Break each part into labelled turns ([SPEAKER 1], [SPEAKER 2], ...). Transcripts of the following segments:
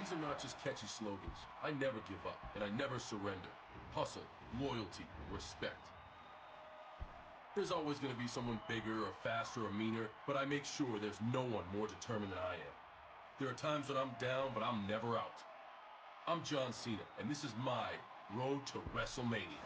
[SPEAKER 1] These are not just catchy slogans. I never give up, and I never surrender. Hustle, loyalty, respect. There's always going to be someone bigger or faster or meaner, but I make sure there's no one more determined than I am. There are times when I'm down, but I'm never out. I'm John Cena, and this is my road to WrestleMania.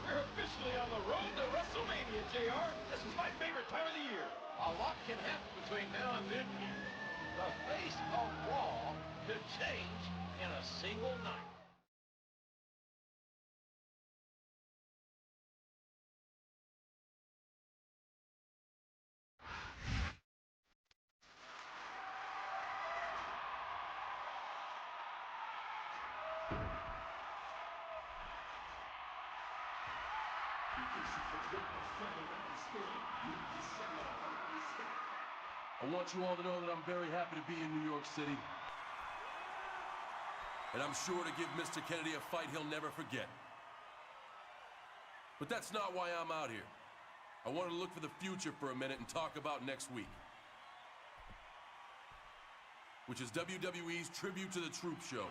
[SPEAKER 2] We're officially on the road to WrestleMania, JR. This is my favorite time of the year. A lot can happen between now and then. The face of Raw could change in a single night.
[SPEAKER 1] I want you all to know that I'm very happy to be in New York City. And I'm sure to give Mr. Kennedy a fight he'll never forget. But that's not why I'm out here. I wanted to look for the future for a minute and talk about next week, which is WWE's Tribute to the Troop show.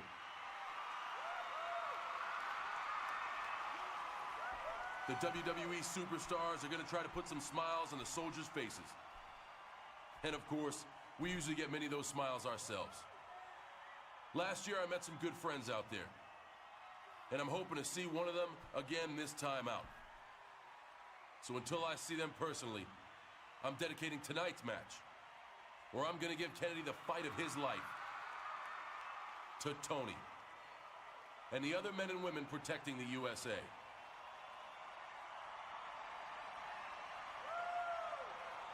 [SPEAKER 1] The WWE superstars are going to try to put some smiles on the soldiers' faces. And of course, we usually get many of those smiles ourselves. Last year, I met some good friends out there. And I'm hoping to see one of them again this time out. So until I see them personally, I'm dedicating tonight's match, where I'm going to give Kennedy the fight of his life, to Tony and the other men and women protecting the USA.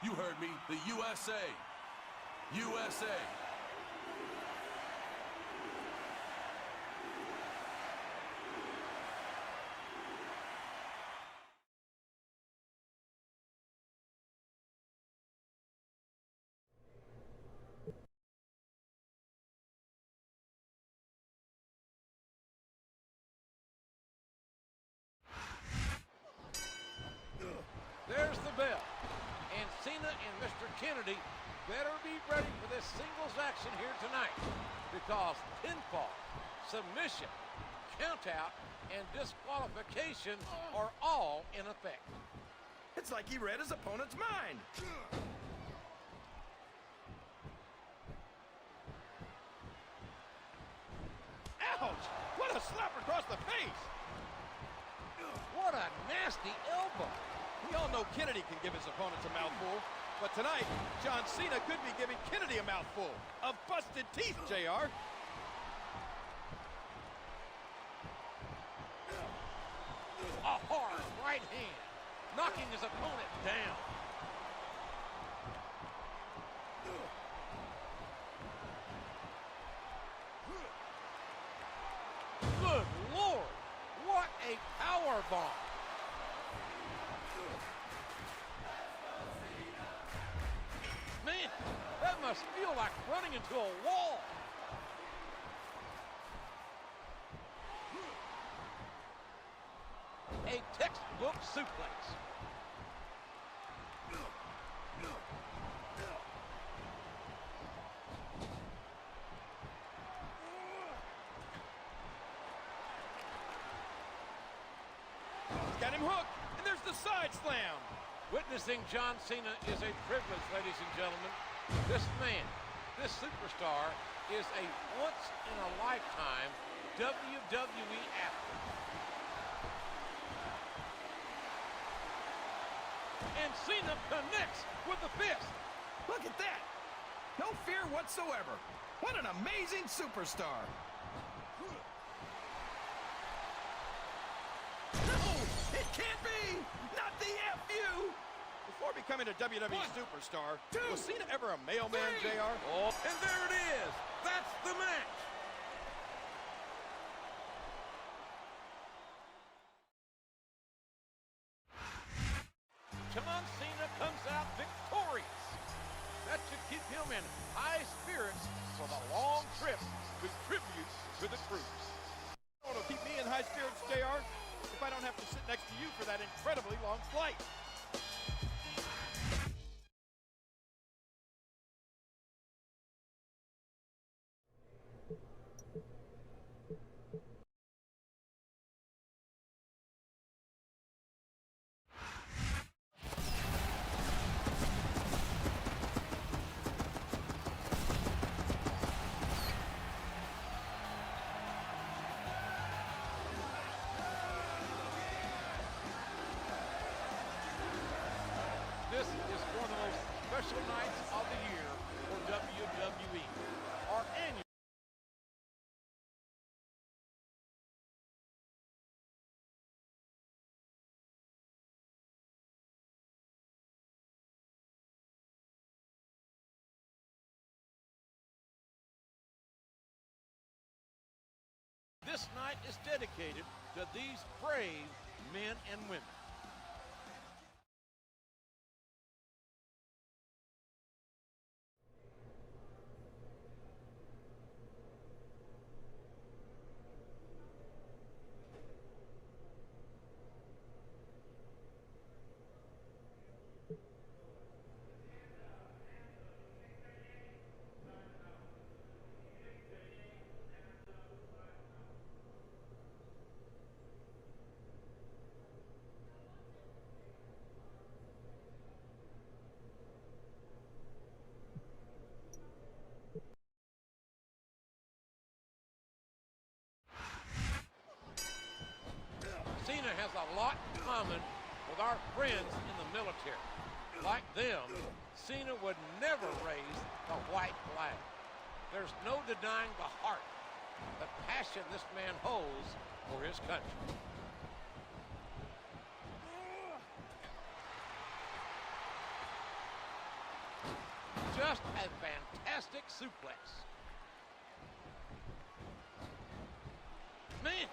[SPEAKER 1] You heard me, the USA. USA.
[SPEAKER 2] There's the bell. And Cena and Mr. Kennedy better be ready for this singles action here tonight, because pinfall, submission, countout, and disqualification are all in effect.
[SPEAKER 3] It's like he read his opponent's mind.
[SPEAKER 2] Ouch! What a slap across the face! What a nasty elbow! We all know Kennedy can give his opponents a mouthful, but tonight, John Cena could be giving Kennedy a mouthful of busted teeth, JR. A hard right hand, knocking his opponent down. Good Lord, what a power bomb! must feel like running into a wall. A textbook suplex.
[SPEAKER 3] Got him hooked, and there's the side slam.
[SPEAKER 2] Witnessing John Cena is a privilege, ladies and gentlemen. This man, this superstar, is a once-in-a-lifetime WWE athlete. And Cena connects with the fist.
[SPEAKER 3] Look at that. No fear whatsoever. What an amazing superstar. It can't be! Not the FU! Before becoming a WWE superstar, was Cena ever a mailman, JR?
[SPEAKER 2] Oh, and there it is! That's the match! John Cena comes out victorious. That should keep him in high spirits for the long trip with tribute to the troops.
[SPEAKER 3] It'll keep me in high spirits, JR, if I don't have to sit next to you for that incredibly long flight.
[SPEAKER 2] This is one of the most special nights of the year for WWE. Our annual This night is dedicated to these brave men and women. Cena has a lot in common with our friends in the military. Like them, Cena would never raise the white flag. There's no denying the heart, the passion this man holds for his country. Just a fantastic suplex. Man,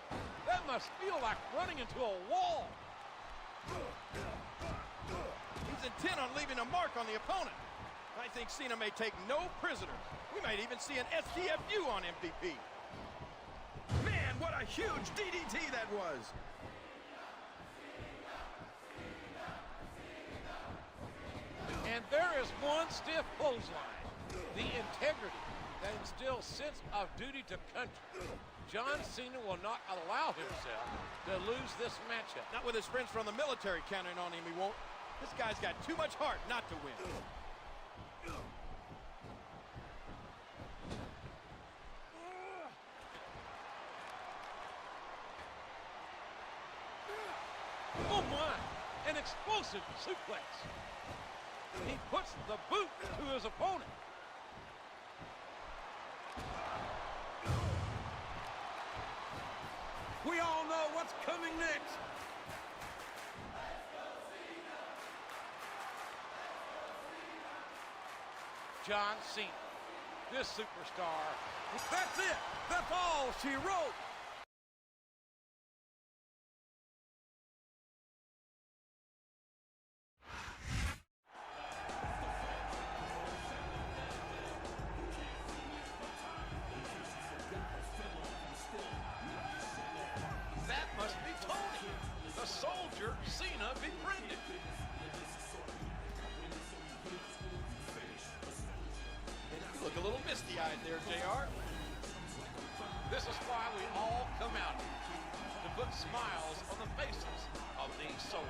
[SPEAKER 2] that must feel like running into a wall.
[SPEAKER 3] He's intent on leaving a mark on the opponent. I think Cena may take no prisoners. We might even see an STFU on MVP. Man, what a huge DDT that was.
[SPEAKER 2] And there is one stiff clothesline. The integrity that instills sense of duty to country. John Cena will not allow himself to lose this matchup.
[SPEAKER 3] Not with his friends from the military counting on him, he won't. This guy's got too much heart not to win.
[SPEAKER 2] Oh my, an explosive suplex. He puts the boot to his opponent. We all know what's coming next. John Cena, this superstar. That's it. That's all she wrote. soldier Cena befriended.
[SPEAKER 3] You look a little misty-eyed there, JR.
[SPEAKER 2] This is why we all come out to put smiles on the faces of these soldiers.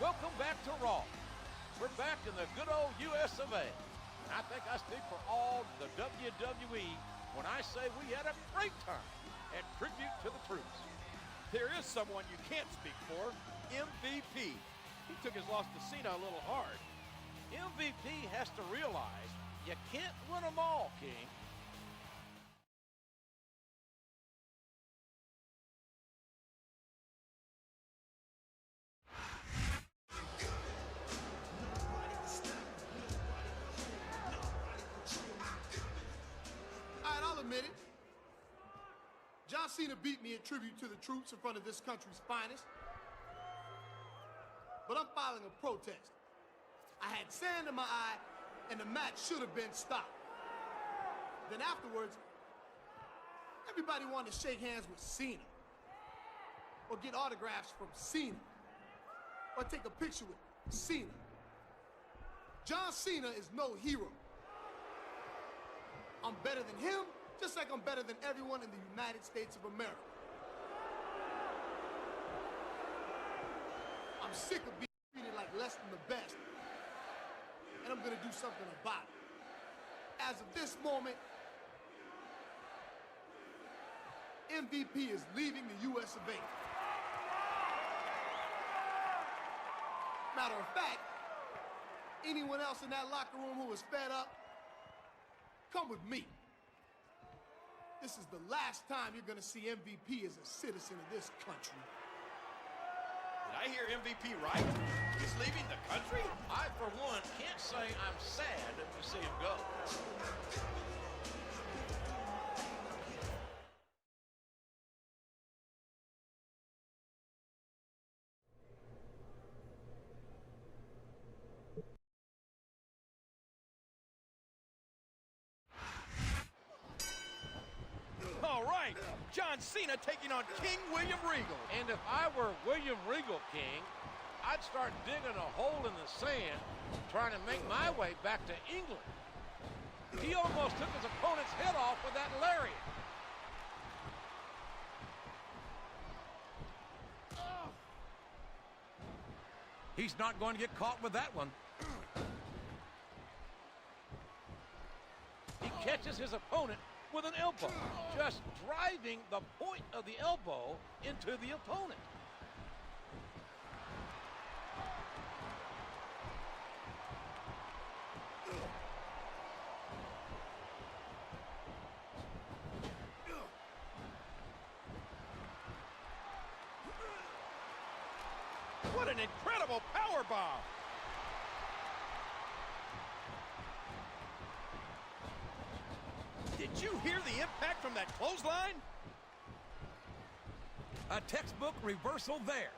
[SPEAKER 2] Welcome back to Raw. We're back in the good old US of A. And I think I speak for all the WWE when I say we had a great time at Tribute to the Troops.
[SPEAKER 3] There is someone you can't speak for, MVP. He took his loss to Cena a little hard.
[SPEAKER 2] MVP has to realize you can't win them all, King.
[SPEAKER 4] I'll admit it. John Cena beat me in Tribute to the Troops in front of this country's finest. But I'm filing a protest. I had sand in my eye, and the match should have been stopped. Then afterwards, everybody wanted to shake hands with Cena, or get autographs from Cena, or take a picture with Cena. John Cena is no hero. I'm better than him, just like I'm better than everyone in the United States of America. I'm sick of being treated like less than the best, and I'm gonna do something about it. As of this moment, MVP is leaving the US of A. Matter of fact, anyone else in that locker room who was fed up, come with me. This is the last time you're gonna see MVP as a citizen of this country.
[SPEAKER 3] Did I hear MVP right? He's leaving the country?
[SPEAKER 2] I, for one, can't say I'm sad to see him go.
[SPEAKER 3] John Cena taking on King William Regal.
[SPEAKER 2] And if I were William Regal, King, I'd start digging a hole in the sand, trying to make my way back to England. He almost took his opponent's head off with that lariat. He's not going to get caught with that one. He catches his opponent with an elbow, just driving the point of the elbow into the opponent.
[SPEAKER 3] What an incredible powerbomb! Did you hear the impact from that clothesline?
[SPEAKER 2] A textbook reversal there.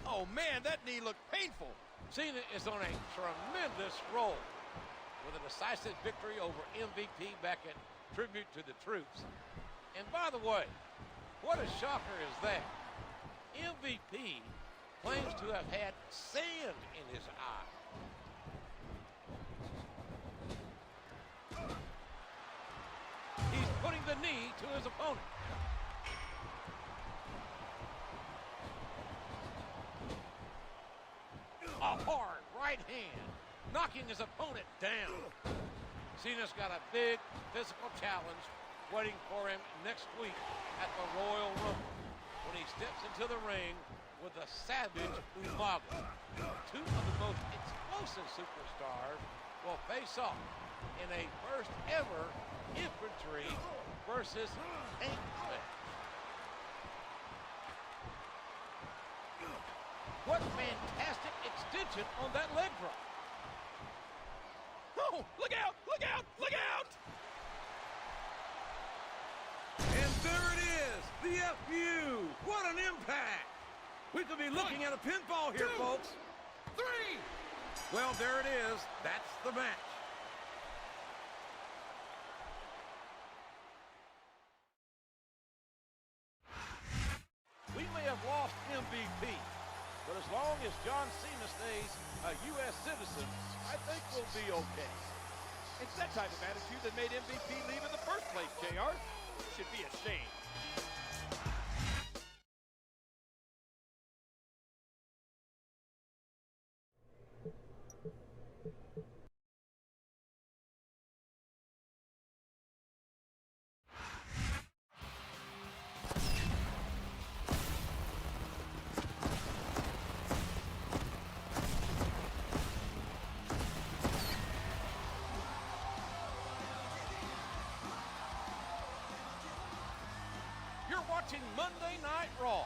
[SPEAKER 3] Oh man, that knee looked painful.
[SPEAKER 2] Cena is on a tremendous roll with a decisive victory over MVP back at Tribute to the Troops. And by the way, what a shocker is that? MVP claims to have had sand in his eye. He's putting the knee to his opponent. A hard right hand, knocking his opponent down. Cena's got a big physical challenge waiting for him next week at the Royal Rumble when he steps into the ring with the savage Umaga. Two of the most explosive superstars will face off in a first ever infantry versus tank match. What fantastic extension on that leg drop.
[SPEAKER 3] Oh, look out, look out, look out!
[SPEAKER 2] And there it is, the FU. What an impact. We could be looking at a pinfall here, folks.
[SPEAKER 3] 3!
[SPEAKER 2] Well, there it is. That's the match. We may have lost MVP, but as long as John Cena stays a U.S. citizen, I think we'll be okay.
[SPEAKER 3] It's that type of attitude that made MVP leave in the first place, JR. Should be ashamed.
[SPEAKER 2] Watching Monday Night Raw.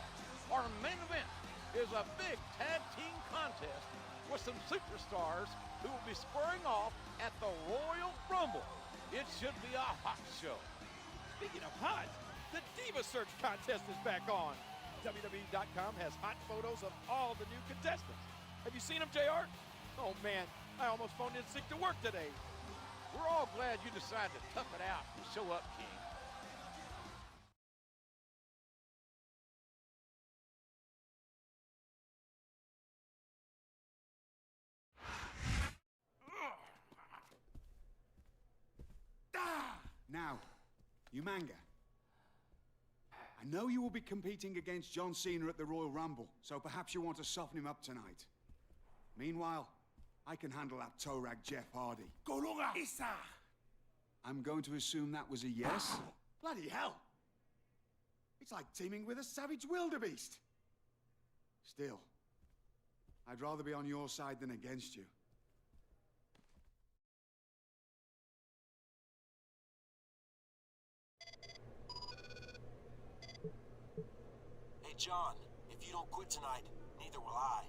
[SPEAKER 2] Our main event is a big tag team contest with some superstars who will be squaring off at the Royal Rumble. It should be a hot show.
[SPEAKER 3] Speaking of hot, the Diva Search contest is back on. WWE.com has hot photos of all the new contestants. Have you seen them, JR? Oh man, I almost phoned in sick to work today.
[SPEAKER 2] We're all glad you decided to tough it out and show up, King.
[SPEAKER 5] Now, Umanga, I know you will be competing against John Cena at the Royal Rumble, so perhaps you want to soften him up tonight. Meanwhile, I can handle that toe rag Jeff Hardy.
[SPEAKER 4] Golunga Isa!
[SPEAKER 5] I'm going to assume that was a yes?
[SPEAKER 4] Bloody hell! It's like teaming with a savage wildebeest.
[SPEAKER 5] Still, I'd rather be on your side than against you.
[SPEAKER 6] Hey, John, if you don't quit tonight, neither will I.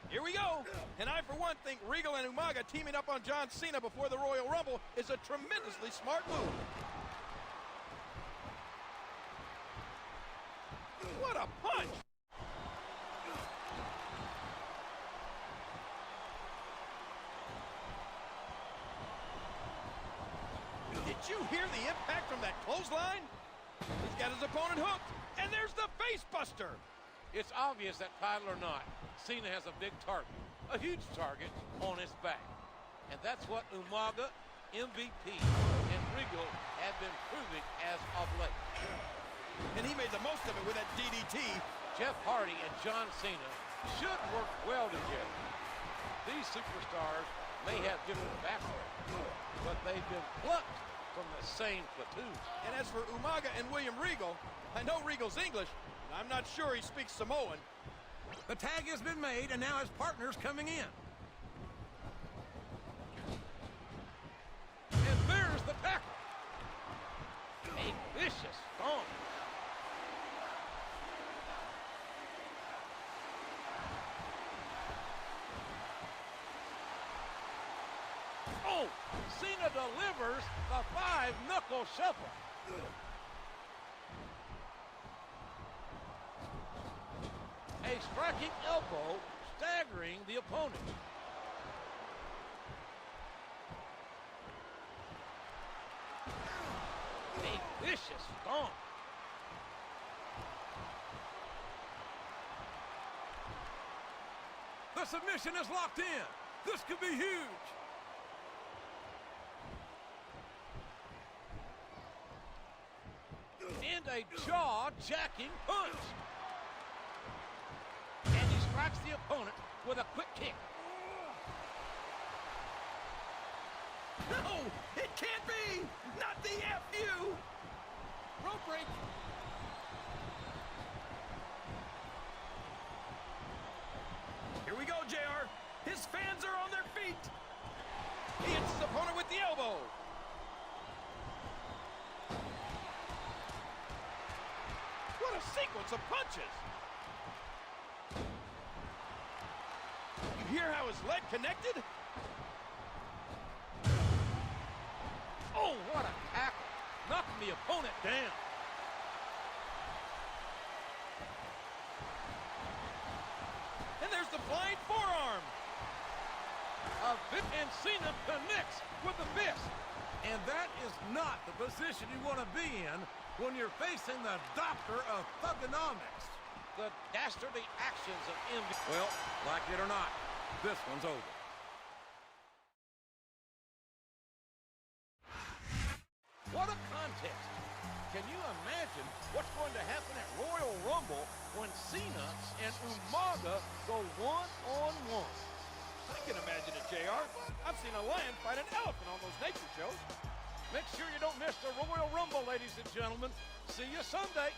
[SPEAKER 3] Here we go. And I, for one, think Regal and Umaga teaming up on John Cena before the Royal Rumble is a tremendously smart move. What a punch! Did you hear the impact from that clothesline? He's got his opponent hooked, and there's the face buster.
[SPEAKER 2] It's obvious that title or not, Cena has a big target, a huge target on his back. And that's what Umaga, MVP, and Regal have been proving as of late.
[SPEAKER 3] And he made the most of it with that DDT.
[SPEAKER 2] Jeff Hardy and John Cena should work well together. These superstars may have different backgrounds, but they've been plucked from the same platoon.
[SPEAKER 3] And as for Umaga and William Regal, I know Regal's English, but I'm not sure he speaks Samoan.
[SPEAKER 2] The tag has been made, and now his partner's coming in. And there's the tackle. A vicious stomp. Oh, Cena delivers the 5-knuckle shuffle. A striking elbow staggering the opponent. A vicious stomp. The submission is locked in. This could be huge. And a jaw-jacking punch. And he strikes the opponent with a quick kick.
[SPEAKER 3] No, it can't be. Not the FU.
[SPEAKER 2] Rope break.
[SPEAKER 3] Here we go, JR. His fans are on their feet. He hits his opponent with the elbow. What a sequence of punches. You hear how his leg connected?
[SPEAKER 2] Oh, what a tackle. Knocking the opponent down.
[SPEAKER 3] And there's the flying forearm.
[SPEAKER 2] And Cena connects with the fist. And that is not the position you want to be in when you're facing the doctor of thugonomics. The dastardly actions of MVP. Well, like it or not, this one's over. What a contest. Can you imagine what's going to happen at Royal Rumble when Cena and Umaga go one-on-one?
[SPEAKER 3] I can imagine it, JR. I've seen a lion fight an elephant on those nature shows.
[SPEAKER 2] Make sure you don't miss the Royal Rumble, ladies and gentlemen. See you Sunday.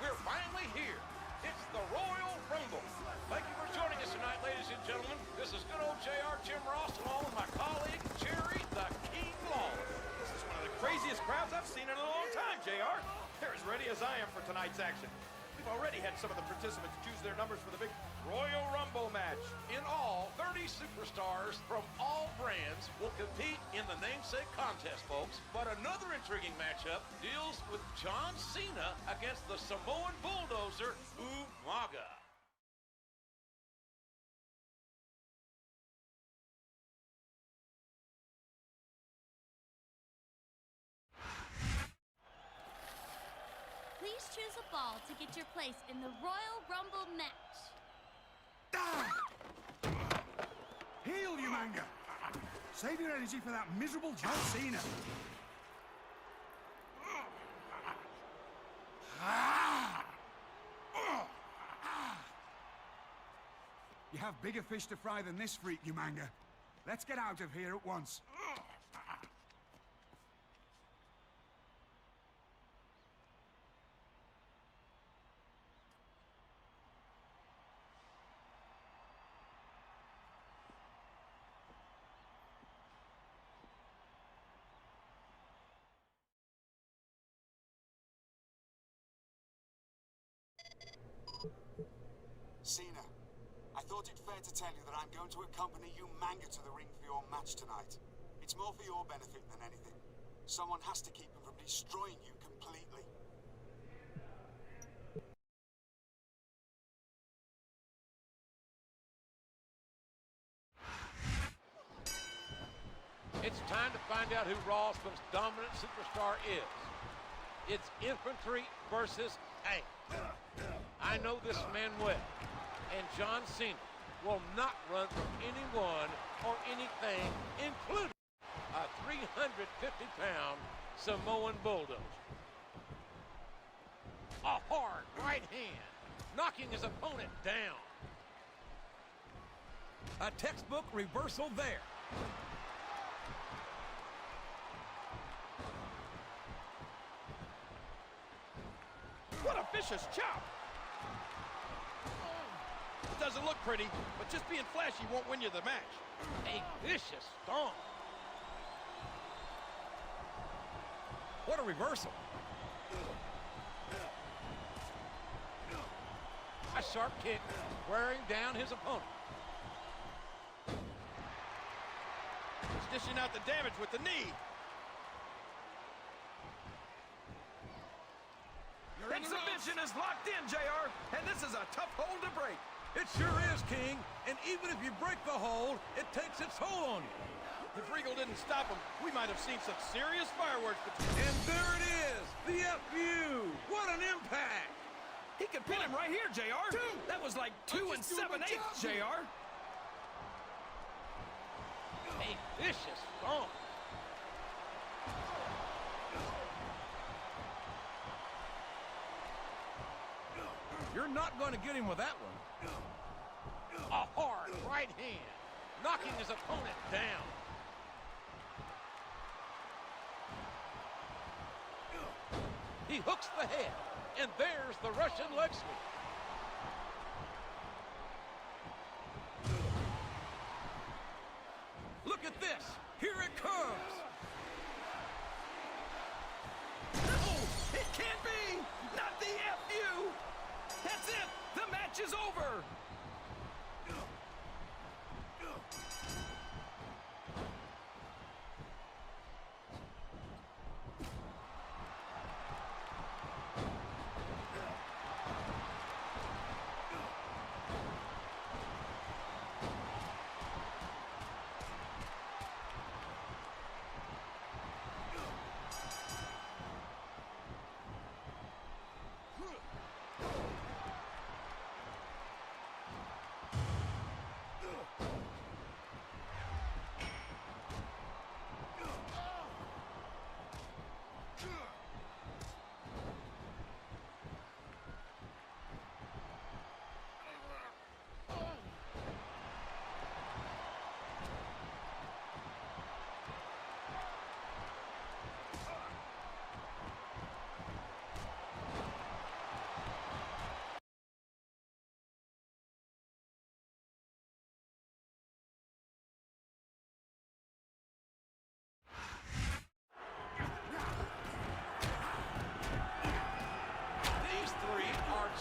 [SPEAKER 2] We're finally here. It's the Royal Rumble. Thank you for joining us tonight, ladies and gentlemen. This is good old JR Jim Ross along with my colleague, Jerry the King Lawler.
[SPEAKER 3] This is one of the craziest crowds I've seen in a long time, JR. They're as ready as I am for tonight's action. We've already had some of the participants choose their numbers for the big Royal Rumble match.
[SPEAKER 2] In all, 30 superstars from all brands will compete in the namesake contest, folks. But another intriguing matchup deals with John Cena against the Samoan bulldozer, Umaga.
[SPEAKER 7] Please choose a ball to get your place in the Royal Rumble match.
[SPEAKER 5] Heal, you manga! Save your energy for that miserable John Cena. You have bigger fish to fry than this freak, you manga. Let's get out of here at once. Cena, I thought it fair to tell you that I'm going to accompany you manga to the ring for your match tonight. It's more for your benefit than anything. Someone has to keep him from destroying you completely.
[SPEAKER 2] It's time to find out who Raw's most dominant superstar is. It's infantry versus tank. I know this man well, and John Cena will not run from anyone or anything, including a 350-pound Samoan bulldozer. A hard right hand, knocking his opponent down. A textbook reversal there.
[SPEAKER 3] What a vicious chop. It doesn't look pretty, but just being flashy won't win you the match.
[SPEAKER 2] A vicious stomp. What a reversal. A sharp kick wearing down his opponent.
[SPEAKER 3] He's dishing out the damage with the knee. That submission is locked in, JR, and this is a tough hold to break.
[SPEAKER 2] It sure is, King. And even if you break the hold, it takes its toll on you.
[SPEAKER 3] If Regal didn't stop him, we might have seen some serious fireworks.
[SPEAKER 2] And there it is, the FU. What an impact.
[SPEAKER 3] He could pin him right here, JR. That was like 2 7/8, JR.
[SPEAKER 2] A vicious thump. You're not going to get him with that one. A hard right hand, knocking his opponent down. He hooks the head, and there's the Russian leg sweep. Look at this. Here it comes.
[SPEAKER 3] No, it can't be. Not the FU. That's it. The match is over.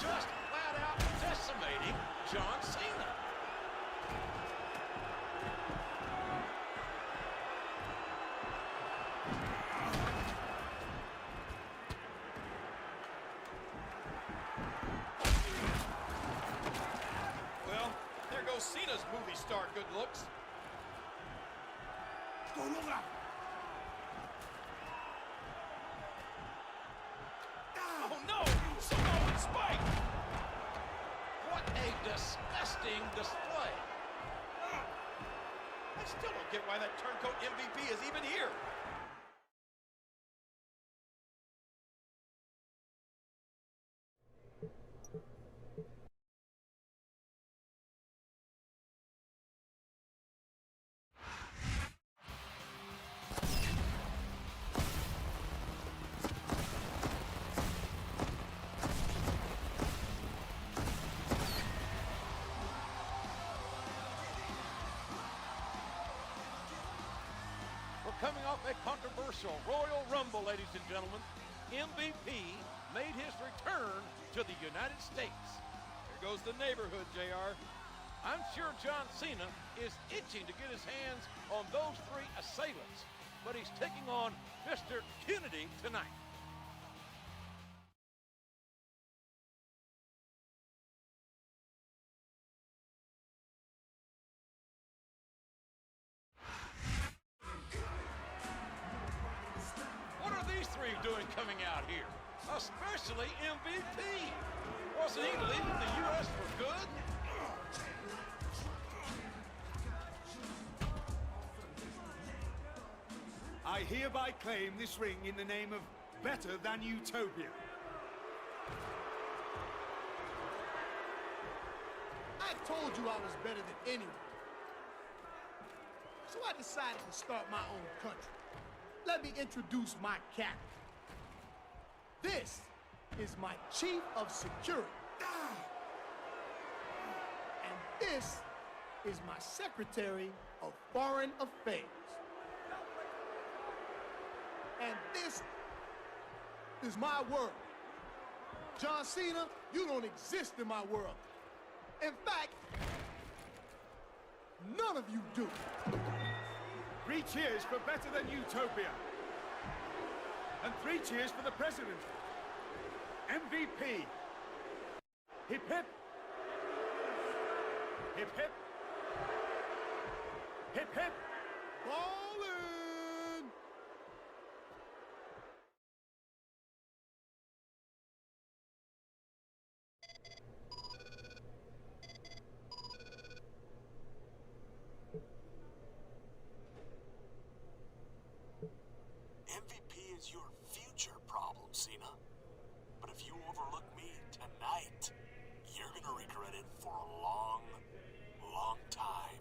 [SPEAKER 2] Just flat out decimating John Cena.
[SPEAKER 3] Well, there goes Cena's movie star good looks. Oh no! Samoan spike!
[SPEAKER 2] What a disgusting display.
[SPEAKER 3] I still don't get why that turncoat MVP is even here.
[SPEAKER 2] Coming off a controversial Royal Rumble, ladies and gentlemen, MVP made his return to the United States.
[SPEAKER 3] Here goes the neighborhood, JR.
[SPEAKER 2] I'm sure John Cena is itching to get his hands on those three assailants, but he's taking on Mr. Kennedy tonight. Doing coming out here, especially MVP. Wasn't he leaving the U.S. for good?
[SPEAKER 5] I hereby claim this ring in the name of Better Than Utopia.
[SPEAKER 4] I told you I was better than anyone. So I decided to start my own country. Let me introduce my captain. This is my chief of security. And this is my secretary of foreign affairs. And this is my world. John Cena, you don't exist in my world. In fact, none of you do.
[SPEAKER 5] 3 cheers for Better Than Utopia. And 3 cheers for the president. MVP. Hip hip.
[SPEAKER 3] Hip, hip. Hip, hip.
[SPEAKER 4] Ballin'!
[SPEAKER 6] MVP is your future problem, Cena. But if you overlook me tonight, you're gonna regret it for a long, long time.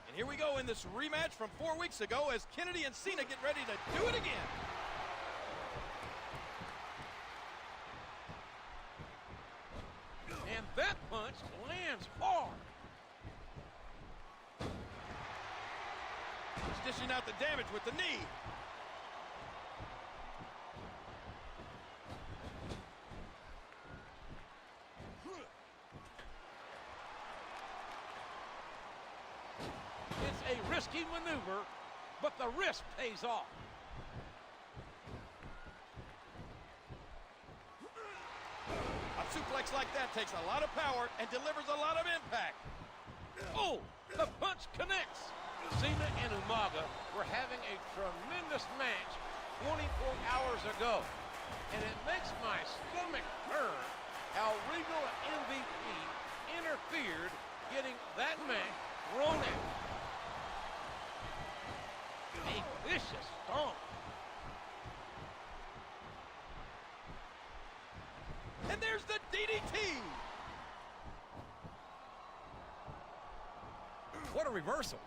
[SPEAKER 3] And here we go in this rematch from 4 weeks ago as Kennedy and Cena get ready to do it again.
[SPEAKER 2] And that punch lands hard.
[SPEAKER 3] He's dishing out the damage with the knee.
[SPEAKER 2] It's a risky maneuver, but the risk pays off.
[SPEAKER 3] A suplex like that takes a lot of power and delivers a lot of impact.
[SPEAKER 2] Oh, the punch connects. Cena and Umaga were having a tremendous match 24 hours ago. And it makes my stomach turn how Regal and MVP interfered getting that match thrown out. A vicious stomp.
[SPEAKER 3] And there's the DDT.
[SPEAKER 2] What a reversal.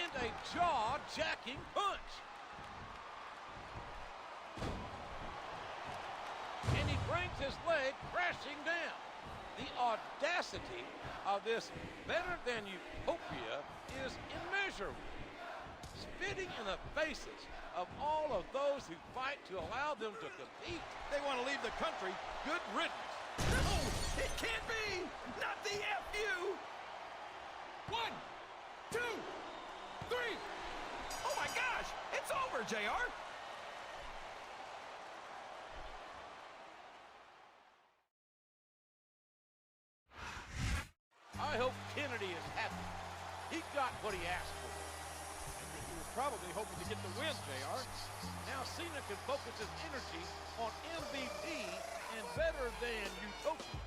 [SPEAKER 2] And a jaw-jacking punch. And he brings his leg crashing down. The audacity of this better-than-utopia is immeasurable. Spitting in the faces of all of those who fight to allow them to compete.
[SPEAKER 3] They want to leave the country. Good riddance. No, it can't be. Not the FU. 1, 2, 3. Oh my gosh, it's over, JR.
[SPEAKER 2] I hope Kennedy is happy. He got what he asked for.
[SPEAKER 3] He was probably hoping to get the win, JR.
[SPEAKER 2] Now Cena can focus his energy on MVP and better than utopia.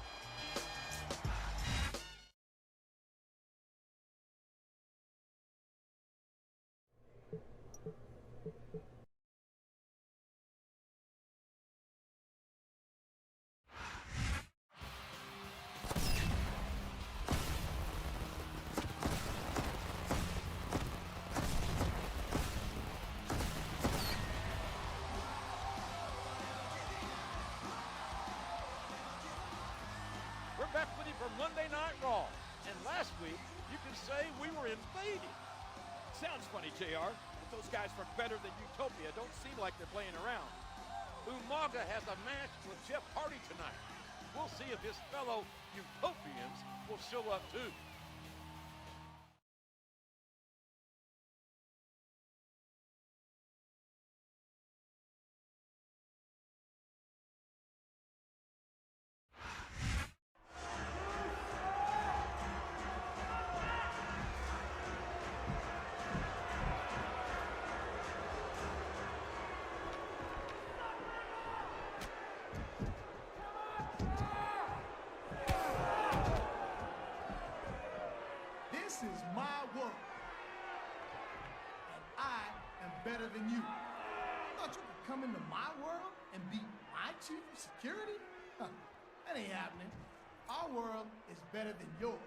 [SPEAKER 2] We're back with you for Monday Night Raw. And last week, you can say we were invaded.
[SPEAKER 3] Sounds funny, JR. But those guys from Better Than Utopia don't seem like they're playing around.
[SPEAKER 2] Umaga has a match with Jeff Hardy tonight. We'll see if his fellow Utopians will show up too.
[SPEAKER 4] This is my world. And I am better than you. Thought you could come into my world and be my chief of security? Huh, that ain't happening. Our world is better than yours.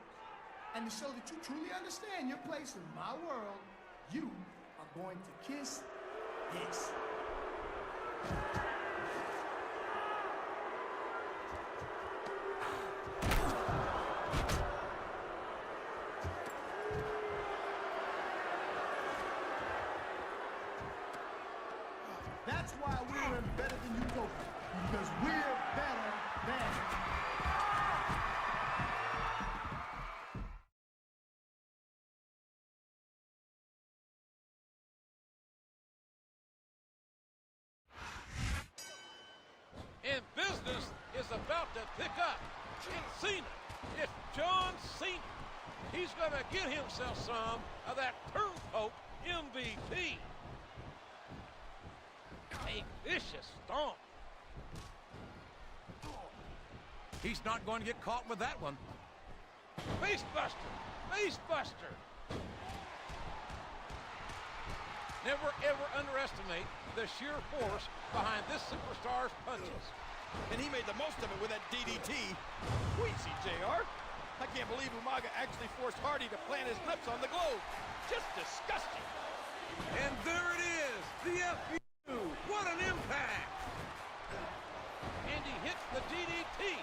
[SPEAKER 4] And to show that you truly understand your place in my world, you are going to kiss this. That's why we're in Better Than Utopia, because we're better than
[SPEAKER 2] pick up. It's Cena. It's John Cena. He's going to get himself some of that turncoat MVP. A vicious stomp.
[SPEAKER 8] He's not going to get caught with that one.
[SPEAKER 2] Facebuster. Facebuster. Never, ever underestimate the sheer force behind this superstar's punches.
[SPEAKER 3] And he made the most of it with that DDT. Queasy, JR. I can't believe Umaga actually forced Hardy to plant his lips on the globe. Just disgusting.
[SPEAKER 8] And there it is, the FU. What an impact.
[SPEAKER 2] And he hits the DDT.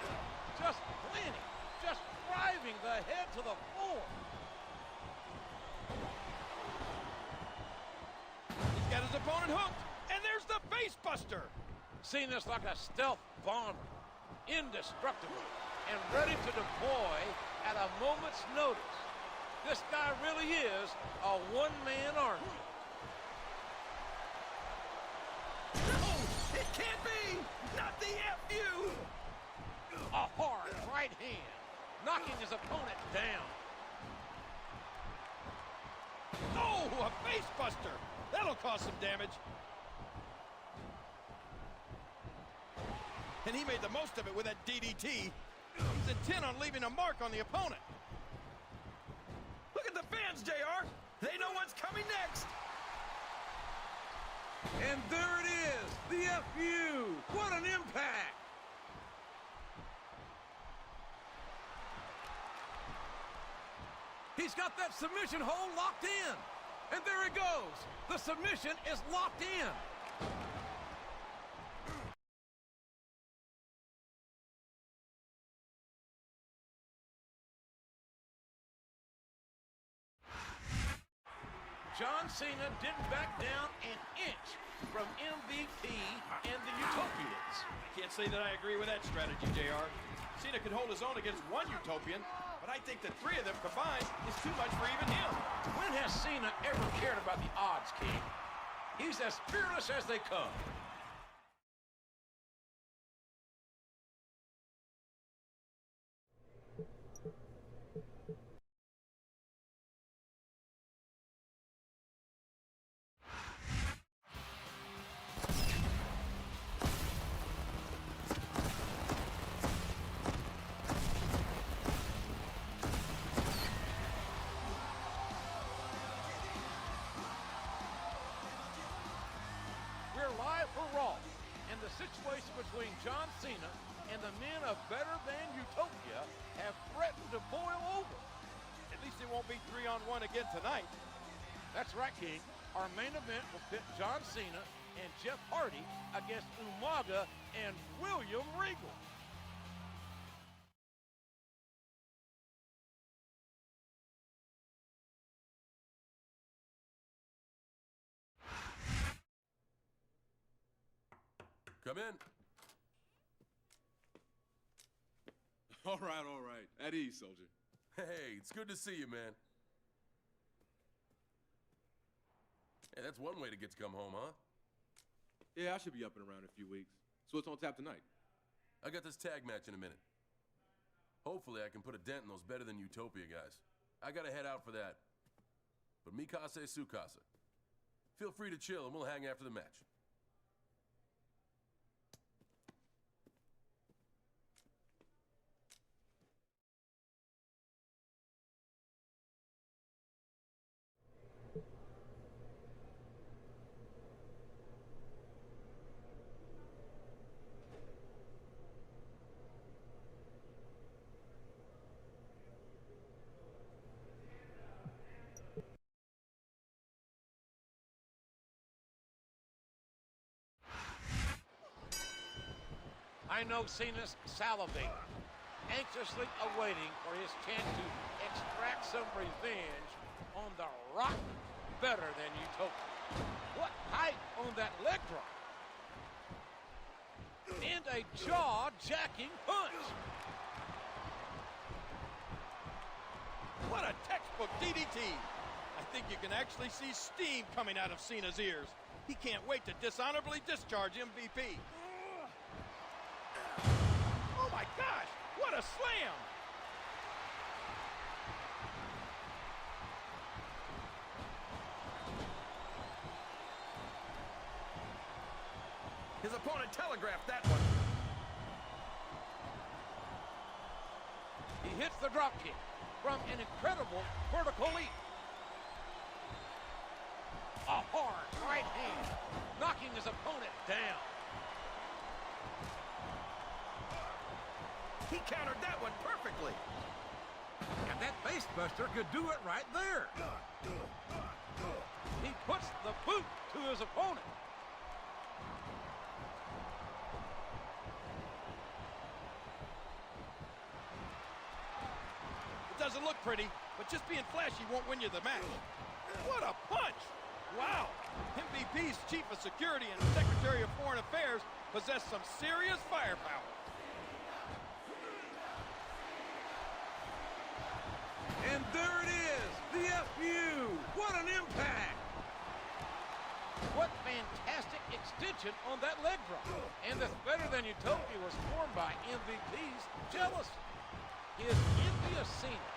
[SPEAKER 2] Just planting, just driving the head to the floor.
[SPEAKER 3] He's got his opponent hooked, and there's the face buster.
[SPEAKER 2] Cena's like a stealth bomber, indestructible, and ready to deploy at a moment's notice. This guy really is a one-man army.
[SPEAKER 3] No, it can't be. Not the FU.
[SPEAKER 2] A hard right hand, knocking his opponent down.
[SPEAKER 3] Oh, a face buster. That'll cause some damage. And he made the most of it with that DDT. He's intent on leaving a mark on the opponent. Look at the fans, JR. They know what's coming next.
[SPEAKER 8] And there it is, the FU. What an impact. He's got that submission hold locked in. And there it goes. The submission is locked in.
[SPEAKER 2] John Cena didn't back down an inch from MVP and the Utopians.
[SPEAKER 3] I can't say that I agree with that strategy, JR. Cena could hold his own against one Utopian, but I think the three of them combined is too much for even him.
[SPEAKER 2] When has Cena ever cared about the odds, King? He's as fearless as they come. Live for Raw, and the situation between John Cena and the men of Better Than Utopia have threatened to boil over.
[SPEAKER 3] At least it won't be 3-on-1 again tonight.
[SPEAKER 2] That's right, King. Our main event will pit John Cena and Jeff Hardy against Umaga and William Regal.
[SPEAKER 1] Come in.
[SPEAKER 9] All right. At ease, soldier.
[SPEAKER 1] Hey, it's good to see you, man. Hey, that's one way to get to come home, huh?
[SPEAKER 9] Yeah, I should be up and around in a few weeks. So what's on tap tonight?
[SPEAKER 1] I got this tag match in a minute. Hopefully I can put a dent in those Better Than Utopia guys. I gotta head out for that. But mikase sukase. Feel free to chill and we'll hang after the match.
[SPEAKER 2] I know Cena's salivating, anxiously awaiting for his chance to extract some revenge on the rock Better Than Utopia. What height on that leg drop? And a jaw-jacking punch.
[SPEAKER 3] What a textbook DDT. I think you can actually see steam coming out of Cena's ears. He can't wait to dishonorably discharge MVP. Oh my Gosh, what a slam! His opponent telegraphed that one.
[SPEAKER 2] He hits the drop kick from an incredible vertical leap. A hard right hand, knocking his opponent down.
[SPEAKER 3] He countered that one perfectly.
[SPEAKER 8] And that facebuster could do it right there.
[SPEAKER 2] He puts the boot to his opponent.
[SPEAKER 3] It doesn't look pretty, but just being flashy won't win you the match. What a punch! Wow! MVP's Chief of Security and Secretary of Foreign Affairs possess some serious firepower.
[SPEAKER 8] And there it is, the FU. What an impact.
[SPEAKER 2] What fantastic extension on that leg drop. And this Better Than Utopia was formed by MVP's jealousy. His envy of Cena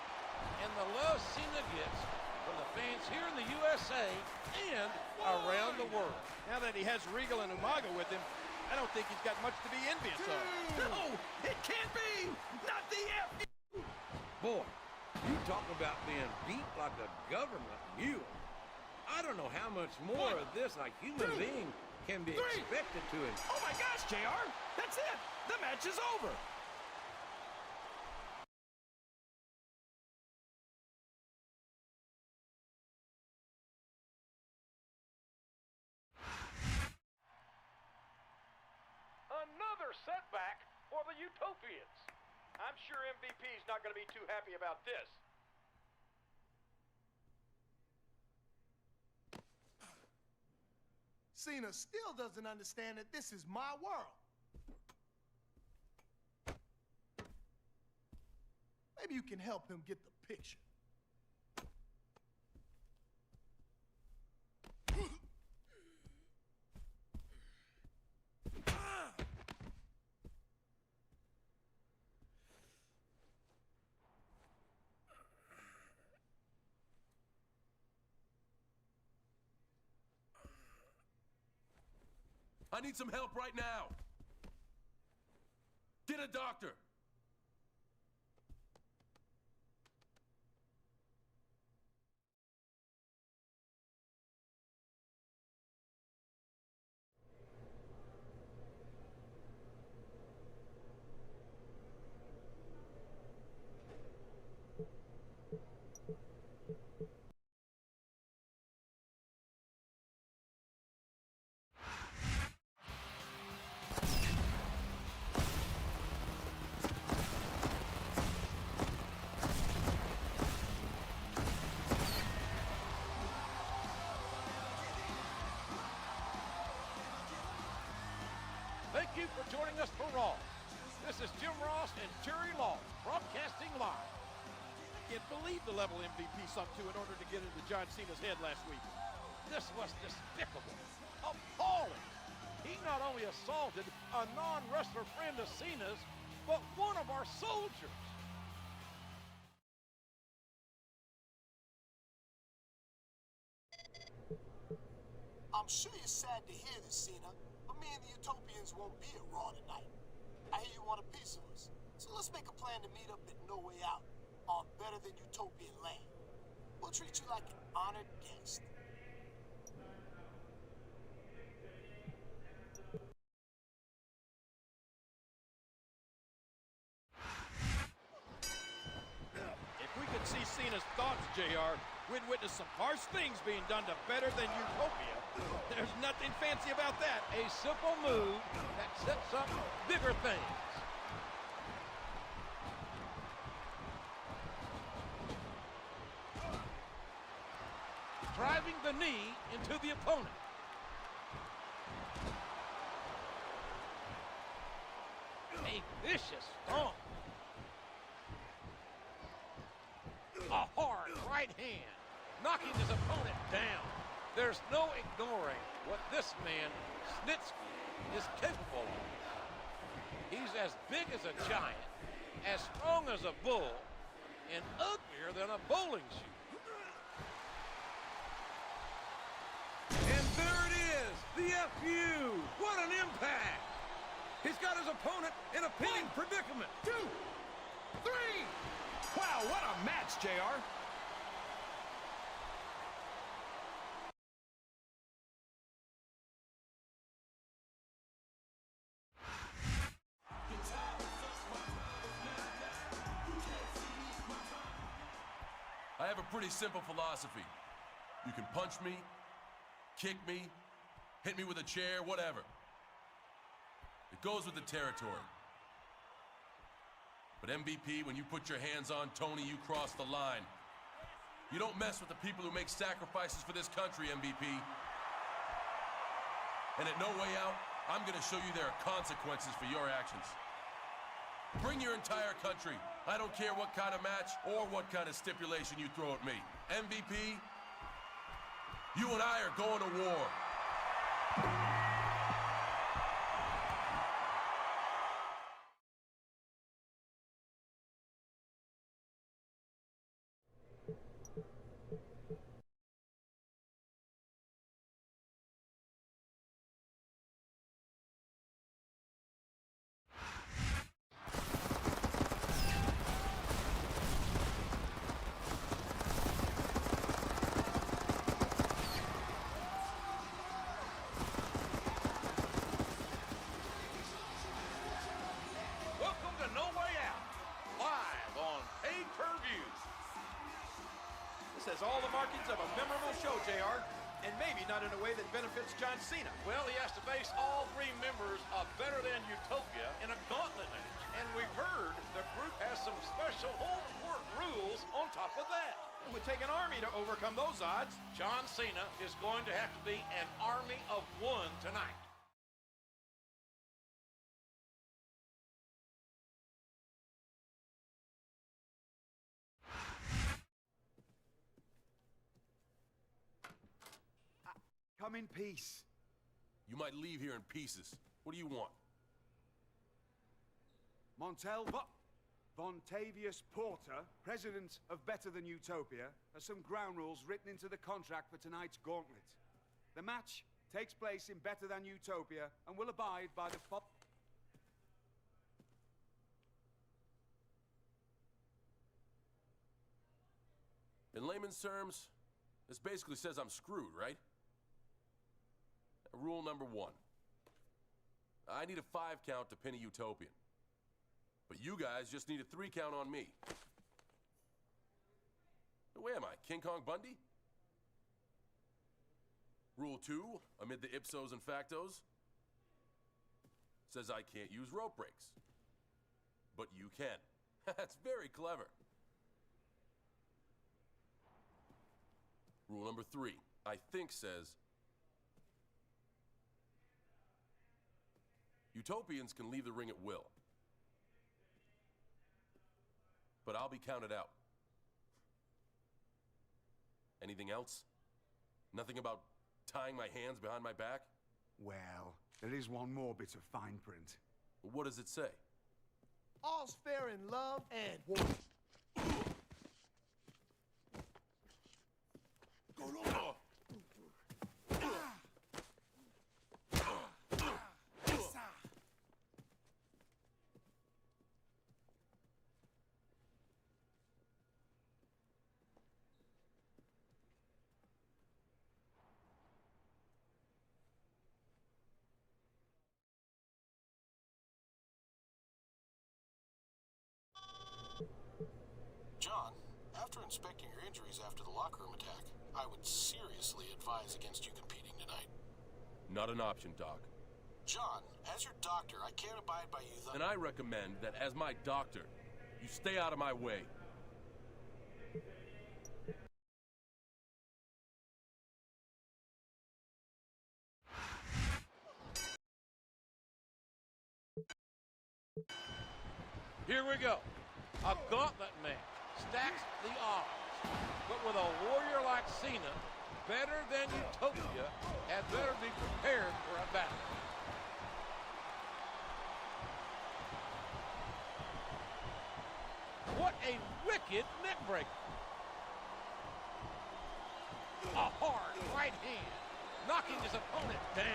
[SPEAKER 2] and the love Cena gets from the fans here in the USA and around the world.
[SPEAKER 3] Now that he has Regal and Umaga with him, I don't think he's got much to be envious of. No, it can't be! Not the FU!
[SPEAKER 8] Boy, you talk about being beat like a government mule. I don't know how much more of this a human being can be expected to endure.
[SPEAKER 3] Oh my gosh, JR! That's it! The match is over!
[SPEAKER 2] Another setback for the Utopians.
[SPEAKER 3] I'm sure MVP's not going to be too happy about this.
[SPEAKER 4] Cena still doesn't understand that this is my world. Maybe you can help him get the picture.
[SPEAKER 1] I need some help right now. Get a doctor.
[SPEAKER 2] Thank you for joining us for Raw. This is Jim Ross and Jerry Law, broadcasting live.
[SPEAKER 3] Can't believe the level MVP sunk to in order to get into John Cena's head last week.
[SPEAKER 2] This was despicable, appalling. He not only assaulted a non-wrestler friend of Cena's, but one of our soldiers.
[SPEAKER 6] I'm sure you're sad to hear this, Cena, but me and the Utopians won't be at Raw tonight. I hear you want a piece of us, so let's make a plan to meet up at No Way Out on Better Than Utopian Land. We'll treat you like an honored guest.
[SPEAKER 3] If we could see Cena's thoughts, JR, we'd witness some harsh things being done to Better Than Utopia. There's nothing fancy about that.
[SPEAKER 2] A simple move that sets up bigger things. Driving the knee into the opponent. A vicious stomp. A hard right hand, knocking his opponent down. There's no ignoring what this man, Snitsky, is capable of. He's as big as a giant, as strong as a bull and uglier than a bowling shoe.
[SPEAKER 8] And there it is, the FU. What an impact. He's got his opponent in a pinning predicament.
[SPEAKER 3] 2, 3. Wow, what a match, JR.
[SPEAKER 1] I have a pretty simple philosophy. You can punch me, kick me, hit me with a chair, whatever. It goes with the territory. But MVP, when you put your hands on Tony, you cross the line. You don't mess with the people who make sacrifices for this country, MVP. And at No Way Out, I'm gonna show you there are consequences for your actions. Bring your entire country. I don't care what kind of match or what kind of stipulation you throw at me. MVP, you and I are going to war.
[SPEAKER 3] Has all the markings of a memorable show, JR, and maybe not in a way that benefits John Cena.
[SPEAKER 2] Well, he has to face all 3 members of Better Than Utopia in a gauntlet match. And we've heard the group has some special home court rules on top of that.
[SPEAKER 3] It would take an army to overcome those odds.
[SPEAKER 2] John Cena is going to have to be an army of 1 tonight.
[SPEAKER 5] Come in peace.
[SPEAKER 1] You might leave here in pieces. What do you want?
[SPEAKER 5] Montel Vontavious Porter, president of Better Than Utopia, has some ground rules written into the contract for tonight's gauntlet. The match takes place in Better Than Utopia and will abide by the
[SPEAKER 1] In layman's terms, this basically says I'm screwed, right? Rule number 1. I need a 5 count to pin a Utopian. But you guys just need a 3 count on me. Where am I, King Kong Bundy? Rule 2, amid the ipsos and factos, says I can't use rope breaks. But you can. That's very clever. Rule number 3, I think says Utopians can leave the ring at will. But I'll be counted out. Anything else? Nothing about tying my hands behind my back?
[SPEAKER 5] Well, there is one more bit of fine print.
[SPEAKER 1] What does it say?
[SPEAKER 4] All's fair in love and war.
[SPEAKER 6] John, after inspecting your injuries after the locker room attack, I would seriously advise against you competing tonight.
[SPEAKER 1] Not an option, Doc.
[SPEAKER 6] John, as your doctor, I can't abide by you.
[SPEAKER 1] And I recommend that as my doctor, you stay out of my way.
[SPEAKER 2] Here we go. A gauntlet match stacks the odds. But with a warrior like Cena, Better Than Utopia had better be prepared for a battle. wicked neck breaker. A hard right hand, knocking his opponent down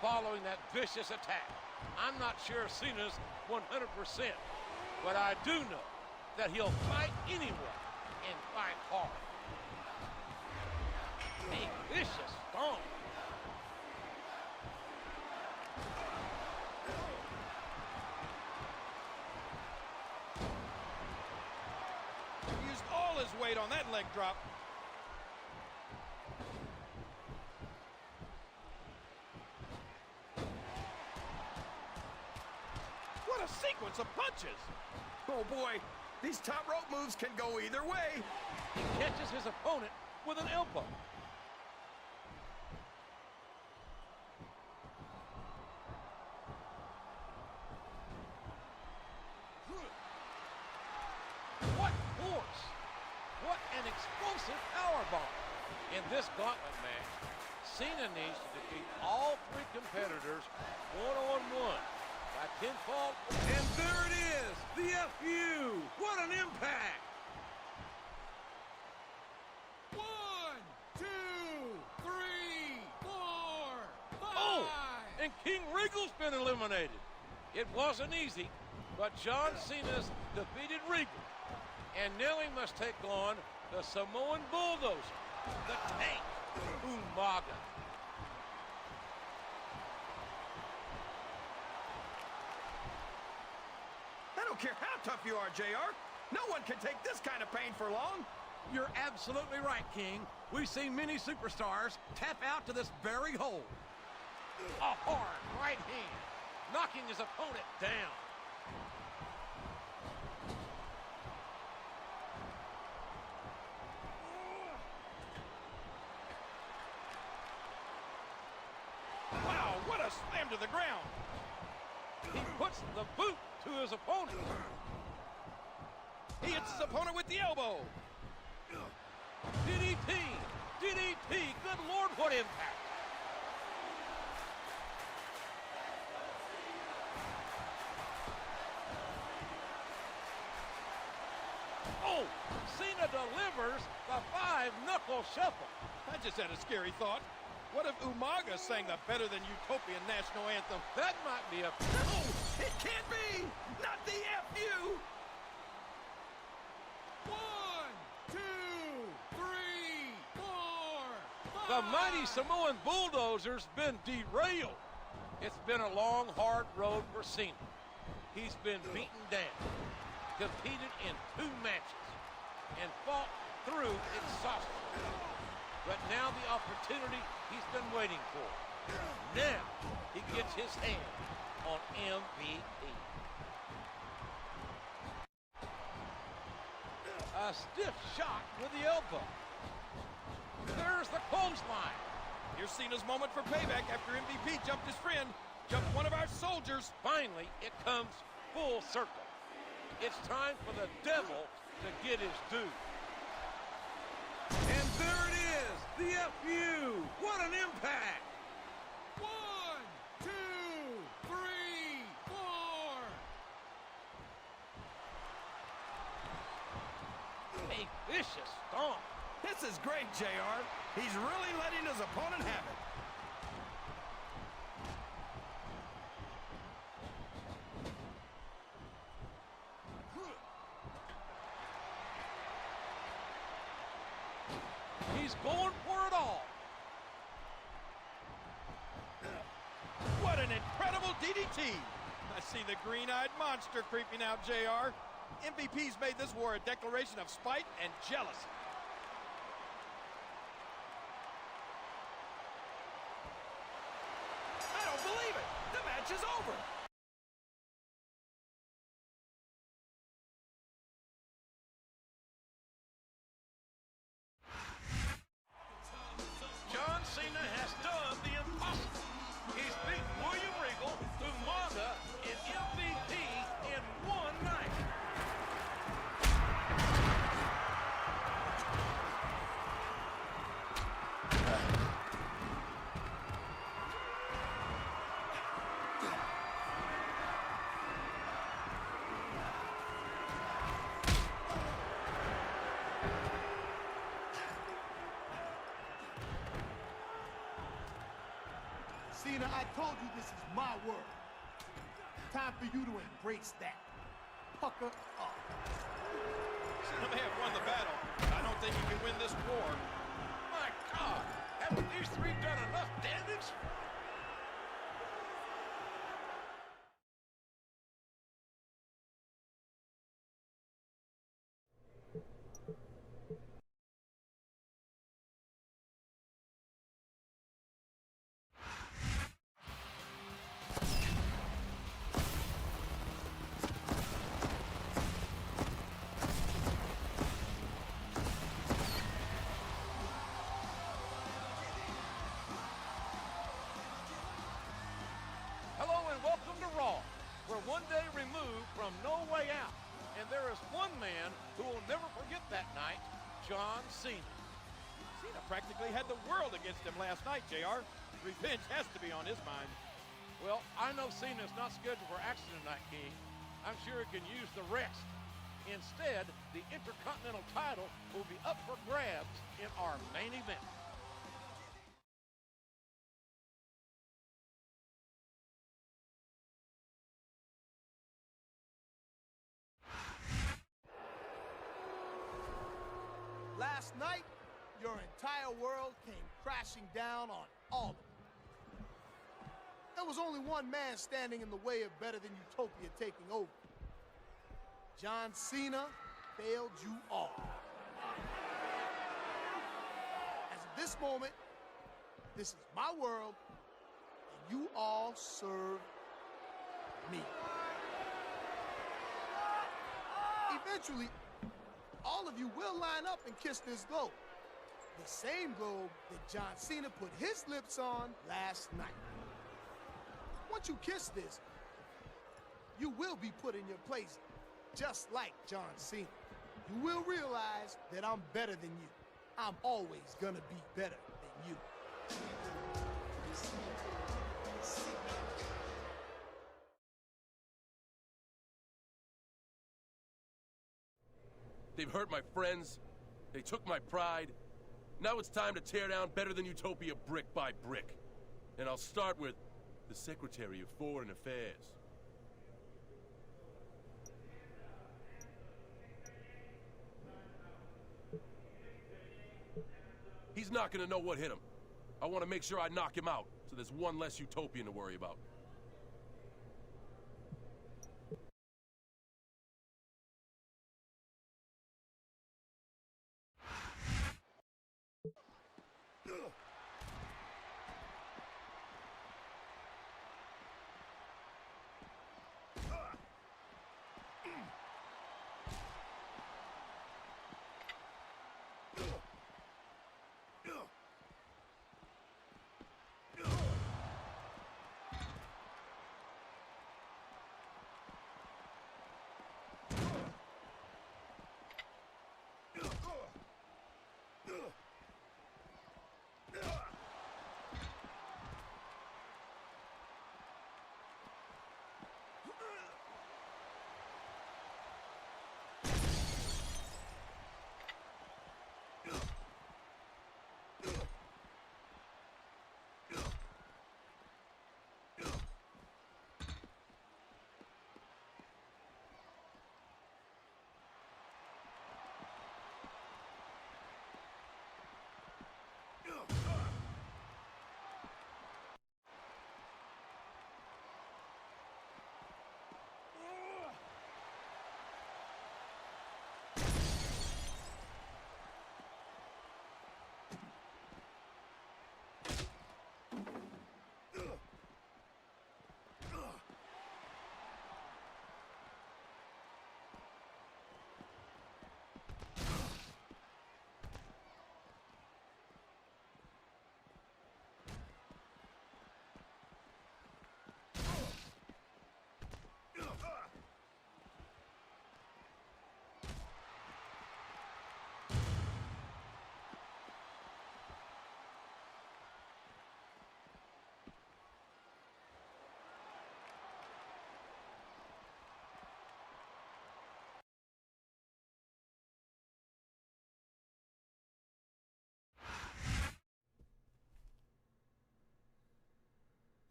[SPEAKER 2] following that vicious attack. I'm not sure Cena's 100%, but I do know that he'll fight anyone and fight hard. A vicious stomp.
[SPEAKER 3] He used all his weight on that leg drop. What a sequence of punches! Oh boy, these top rope moves can go either way.
[SPEAKER 2] He catches his opponent with an elbow. What force! What an explosive powerbomb! In this gauntlet match, Cena needs to defeat all three competitors one-on-one by pinfall.
[SPEAKER 8] And there it is, the FU. What an impact.
[SPEAKER 3] 1, 2, 3, 4, 5.
[SPEAKER 2] Oh, and King Regal's been eliminated. It wasn't easy, but John Cena's defeated Regal. And now he must take on the Samoan Bulldozer, the Tank, Umaga.
[SPEAKER 3] I don't care how tough you are, JR. No one can take this kind of pain for long.
[SPEAKER 2] You're absolutely right, King. We've seen many superstars tap out to this very hold. A hard right hand, knocking his opponent down.
[SPEAKER 3] Wow, what a slam to the ground.
[SPEAKER 2] He puts the boot to his opponent.
[SPEAKER 3] He hits his opponent with the elbow.
[SPEAKER 2] DDT! DDT! Good Lord, what impact! Oh! Cena delivers the 5-knuckle shuffle.
[SPEAKER 3] I just had a scary thought. What if Umaga sang the Better Than Utopian national anthem?
[SPEAKER 2] That might be a...
[SPEAKER 3] No! It can't be! Not the FU! 1, 2, 3, 4, 5.
[SPEAKER 2] The mighty Samoan Bulldozer's been derailed. It's been a long, hard road for Cena. He's been beaten down, competed in 2 matches, and fought through exhaustion. But now the opportunity he's been waiting for. Now he gets his hand on MVP. A stiff shot with the elbow. There's the clothesline.
[SPEAKER 3] Here's Cena's moment for payback after MVP jumped his friend, jumped one of our soldiers.
[SPEAKER 2] Finally, it comes full circle. It's time for the devil to get his due.
[SPEAKER 8] And there it is, the FU. What an impact.
[SPEAKER 3] 1, 2, 3, 4.
[SPEAKER 2] A vicious stomp.
[SPEAKER 3] This is great, JR. He's really letting his opponent have it.
[SPEAKER 2] He's going for it all.
[SPEAKER 3] What an incredible DDT. I see the green-eyed monster creeping out, JR. MVP's made this war a declaration of spite and jealousy. I don't believe it. The match is over.
[SPEAKER 2] John Cena has done the impossible. He's beat William Regal, Umaga, and MVP in one night.
[SPEAKER 4] Cena, I told you this is my world. Time for you to embrace that. Pucker up.
[SPEAKER 3] Cena may have won the battle, but I don't think he can win this war.
[SPEAKER 2] My God, haven't these three done enough damage? Welcome to Raw. We're one day removed from No Way Out, and there is one man who will never forget that night, John Cena.
[SPEAKER 3] Cena practically had the world against him last night, JR. Revenge has to be on his mind.
[SPEAKER 2] Well, I know Cena is not scheduled for action tonight, King. I'm sure he can use the rest. Instead, the Intercontinental title will be up for grabs in our main event.
[SPEAKER 4] Last night, your entire world came crashing down on all of it. There was only one man standing in the way of Better Than Utopia taking over. John Cena failed you all. As of this moment, this is my world, and you all serve me. Eventually, all of you will line up and kiss this globe. The same globe that John Cena put his lips on last night. Once you kiss this, you will be put in your place just like John Cena. You will realize that I'm better than you. I'm always gonna be better than you.
[SPEAKER 1] They've hurt my friends. They took my pride. Now it's time to tear down Better Than Utopia brick by brick. And I'll start with the Secretary of Foreign Affairs. He's not gonna know what hit him. I want to make sure I knock him out, so there's one less Utopian to worry about.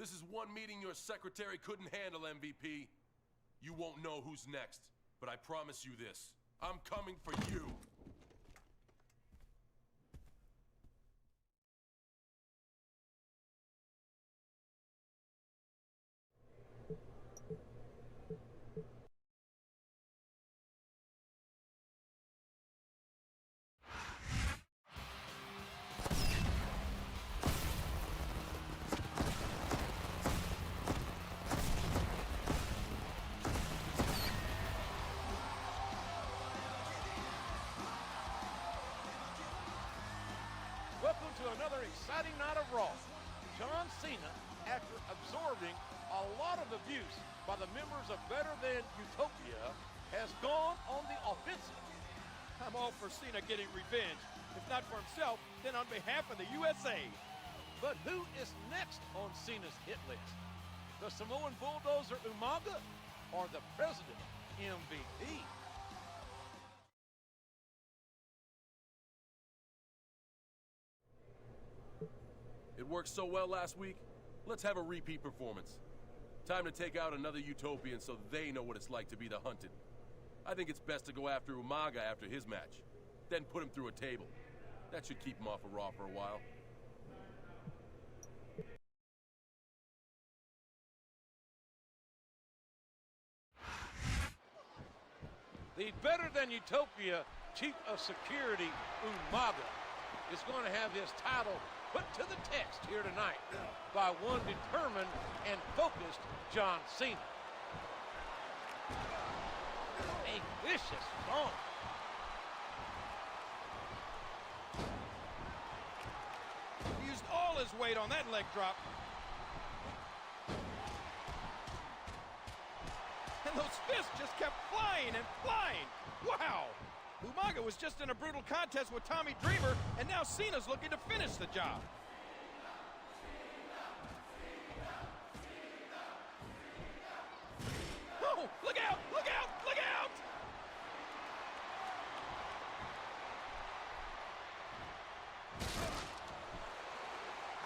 [SPEAKER 1] This is one meeting your secretary couldn't handle, MVP. You won't know who's next, but I promise you this. I'm coming for you.
[SPEAKER 2] Welcome to another exciting night of Raw. John Cena, after absorbing a lot of abuse by the members of Better Than Utopia, has gone on the offensive.
[SPEAKER 3] I'm all for Cena getting revenge. If not for himself, then on behalf of the USA.
[SPEAKER 2] But who is next on Cena's hit list? The Samoan bulldozer Umaga or the president MVP?
[SPEAKER 1] It worked so well last week, let's have a repeat performance. Time to take out another Utopian so they know what it's like to be the hunted. I think it's best to go after Umaga after his match, then put him through a table. That should keep him off of Raw for a while.
[SPEAKER 2] The Better Than Utopia Chief of Security, Umaga, is going to have his title put to the test here tonight by one determined and focused John Cena. A vicious stomp.
[SPEAKER 3] He used all his weight on that leg drop. And those fists just kept flying and flying. Wow! Umaga was just in a brutal contest with Tommy Dreamer, and now Cena's looking to finish the job. Oh, look out! Look out! Look out!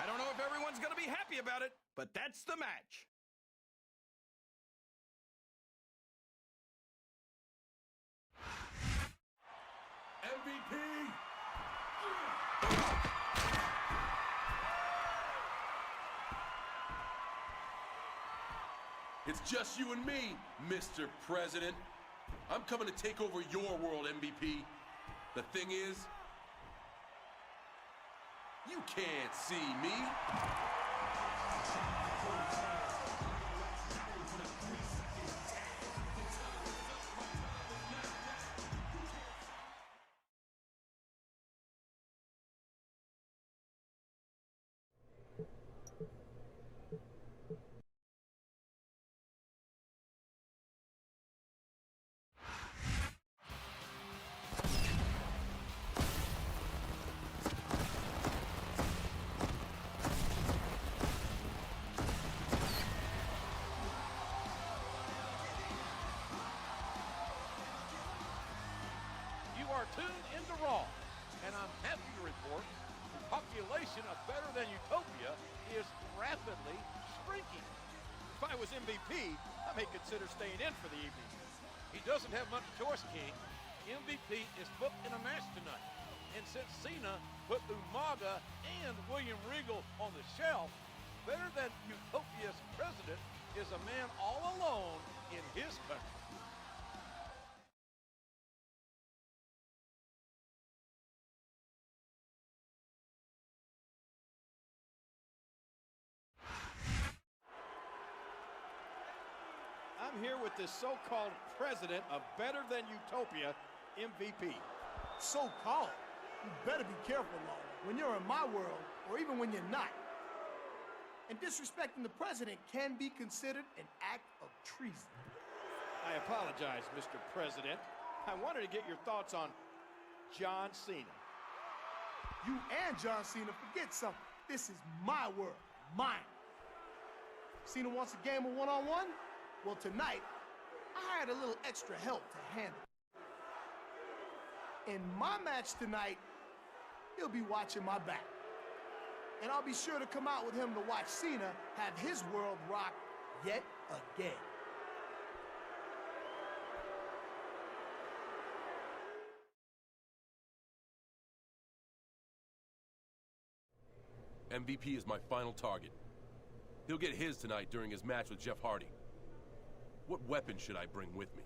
[SPEAKER 3] I don't know if everyone's going to be happy about it, but that's the match.
[SPEAKER 1] MVP! It's just you and me, Mr. President. I'm coming to take over your world, MVP. The thing is, you can't see me.
[SPEAKER 2] Tuned into Raw, and I'm happy to report the population of Better Than Utopia is rapidly shrinking.
[SPEAKER 3] If I was MVP, I may consider staying in for the evening.
[SPEAKER 2] He doesn't have much choice, King. MVP is booked in a match tonight, and since Cena put Umaga and William Regal on the shelf, Better Than Utopia's president is a man all alone in his country.
[SPEAKER 3] I'm here with this so-called president of Better Than Utopia, MVP.
[SPEAKER 4] So-called? You better be careful, Lawler, when you're in my world, or even when you're not. And disrespecting the president can be considered an act of treason.
[SPEAKER 3] I apologize, Mr. President. I wanted to get your thoughts on John Cena.
[SPEAKER 4] You and John Cena forget something. This is my world, mine. Cena wants a game of one-on-one? Well, tonight, I hired a little extra help to handle it. In my match tonight, he'll be watching my back. And I'll be sure to come out with him to watch Cena have his world rocked yet again.
[SPEAKER 1] MVP is my final target. He'll get his tonight during his match with Jeff Hardy. What weapon should I bring with me?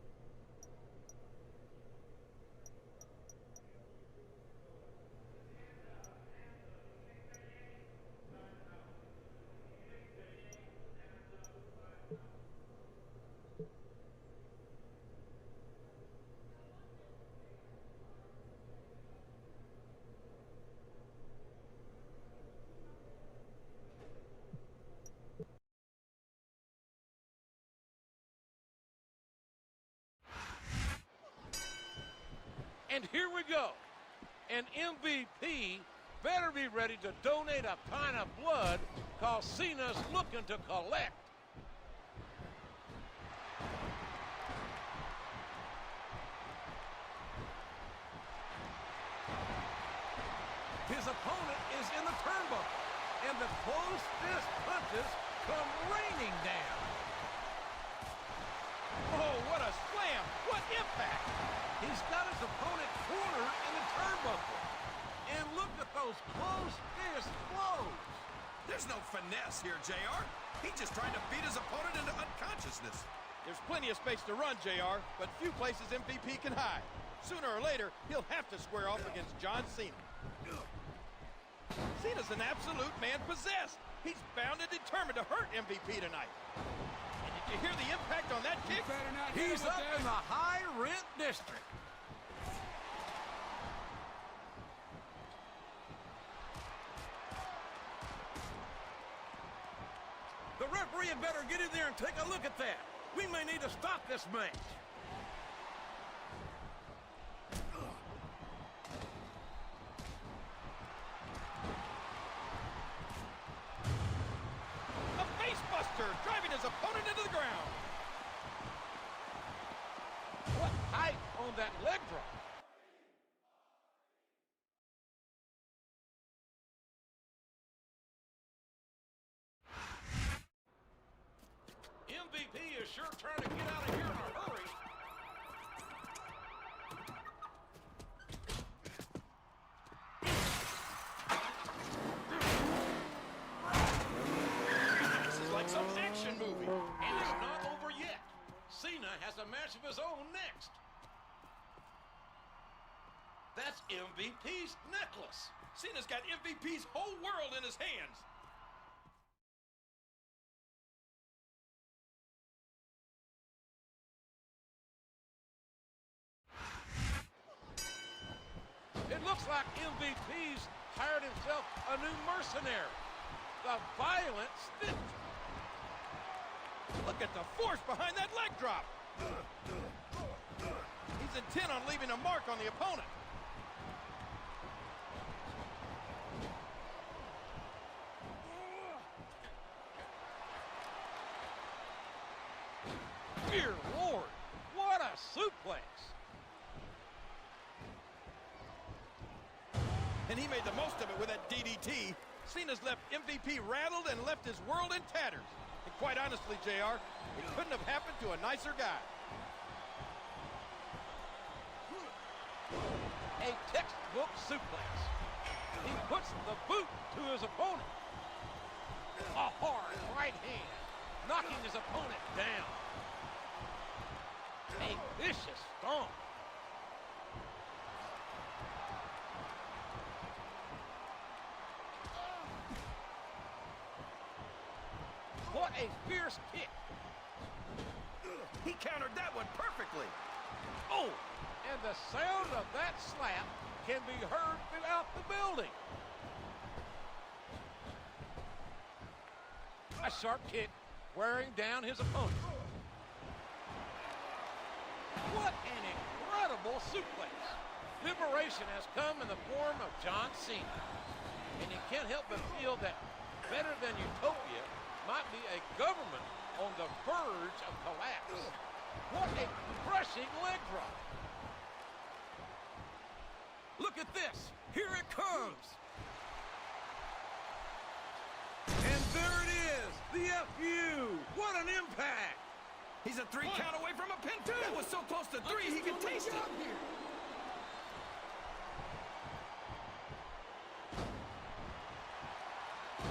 [SPEAKER 2] And here we go. An MVP better be ready to donate a pint of blood because Cena's looking to collect. His opponent is in the turnbuckle, and the closed fist punches come raining down.
[SPEAKER 3] Oh, what a slam! What impact!
[SPEAKER 2] He's got his opponent cornered in the turnbuckle. And look at those closed fist blows.
[SPEAKER 3] There's no finesse here, JR. He's just trying to beat his opponent into unconsciousness. There's plenty of space to run, JR, but few places MVP can hide. Sooner or later, he'll have to square off against John Cena. Cena's an absolute man possessed. He's bound and determined to hurt MVP tonight. And did you hear the impact on that kick?
[SPEAKER 2] He's up in the high rent district.
[SPEAKER 8] The referee had better get in there and take a look at that. We may need to stop this match.
[SPEAKER 3] A facebuster driving his opponent into the ground.
[SPEAKER 2] What height on that leg drop? MVP is sure trying to get out of here in a hurry.
[SPEAKER 3] This is like some action movie.
[SPEAKER 2] And it's not over yet. Cena has a match of his own next. That's MVP's necklace.
[SPEAKER 3] Cena's got MVP's whole world in his hands.
[SPEAKER 2] It looks like MVP's hired himself a new mercenary. The violent stick.
[SPEAKER 3] Look at the force behind that leg drop. He's intent on leaving a mark on the opponent.
[SPEAKER 2] Dear Lord, what a suplex.
[SPEAKER 3] And he made the most of it with that DDT. Cena's left MVP rattled and left his world in tatters. And quite honestly, JR, it couldn't have happened to a nicer guy.
[SPEAKER 2] A textbook suplex. He puts the boot to his opponent. A hard right hand, knocking his opponent down. A vicious stomp. What a fierce kick.
[SPEAKER 3] He countered that one perfectly.
[SPEAKER 2] Oh, and the sound of that slap can be heard throughout the building. A sharp kick wearing down his opponent. What an incredible suplex. Liberation has come in the form of John Cena. And you can't help but feel that better than Utopia might be a government on the verge of collapse. What a crushing leg drop.
[SPEAKER 8] Look at this. Here it comes.
[SPEAKER 3] He's a 3 count away from a pin, too. That was so close to 3, he could taste it.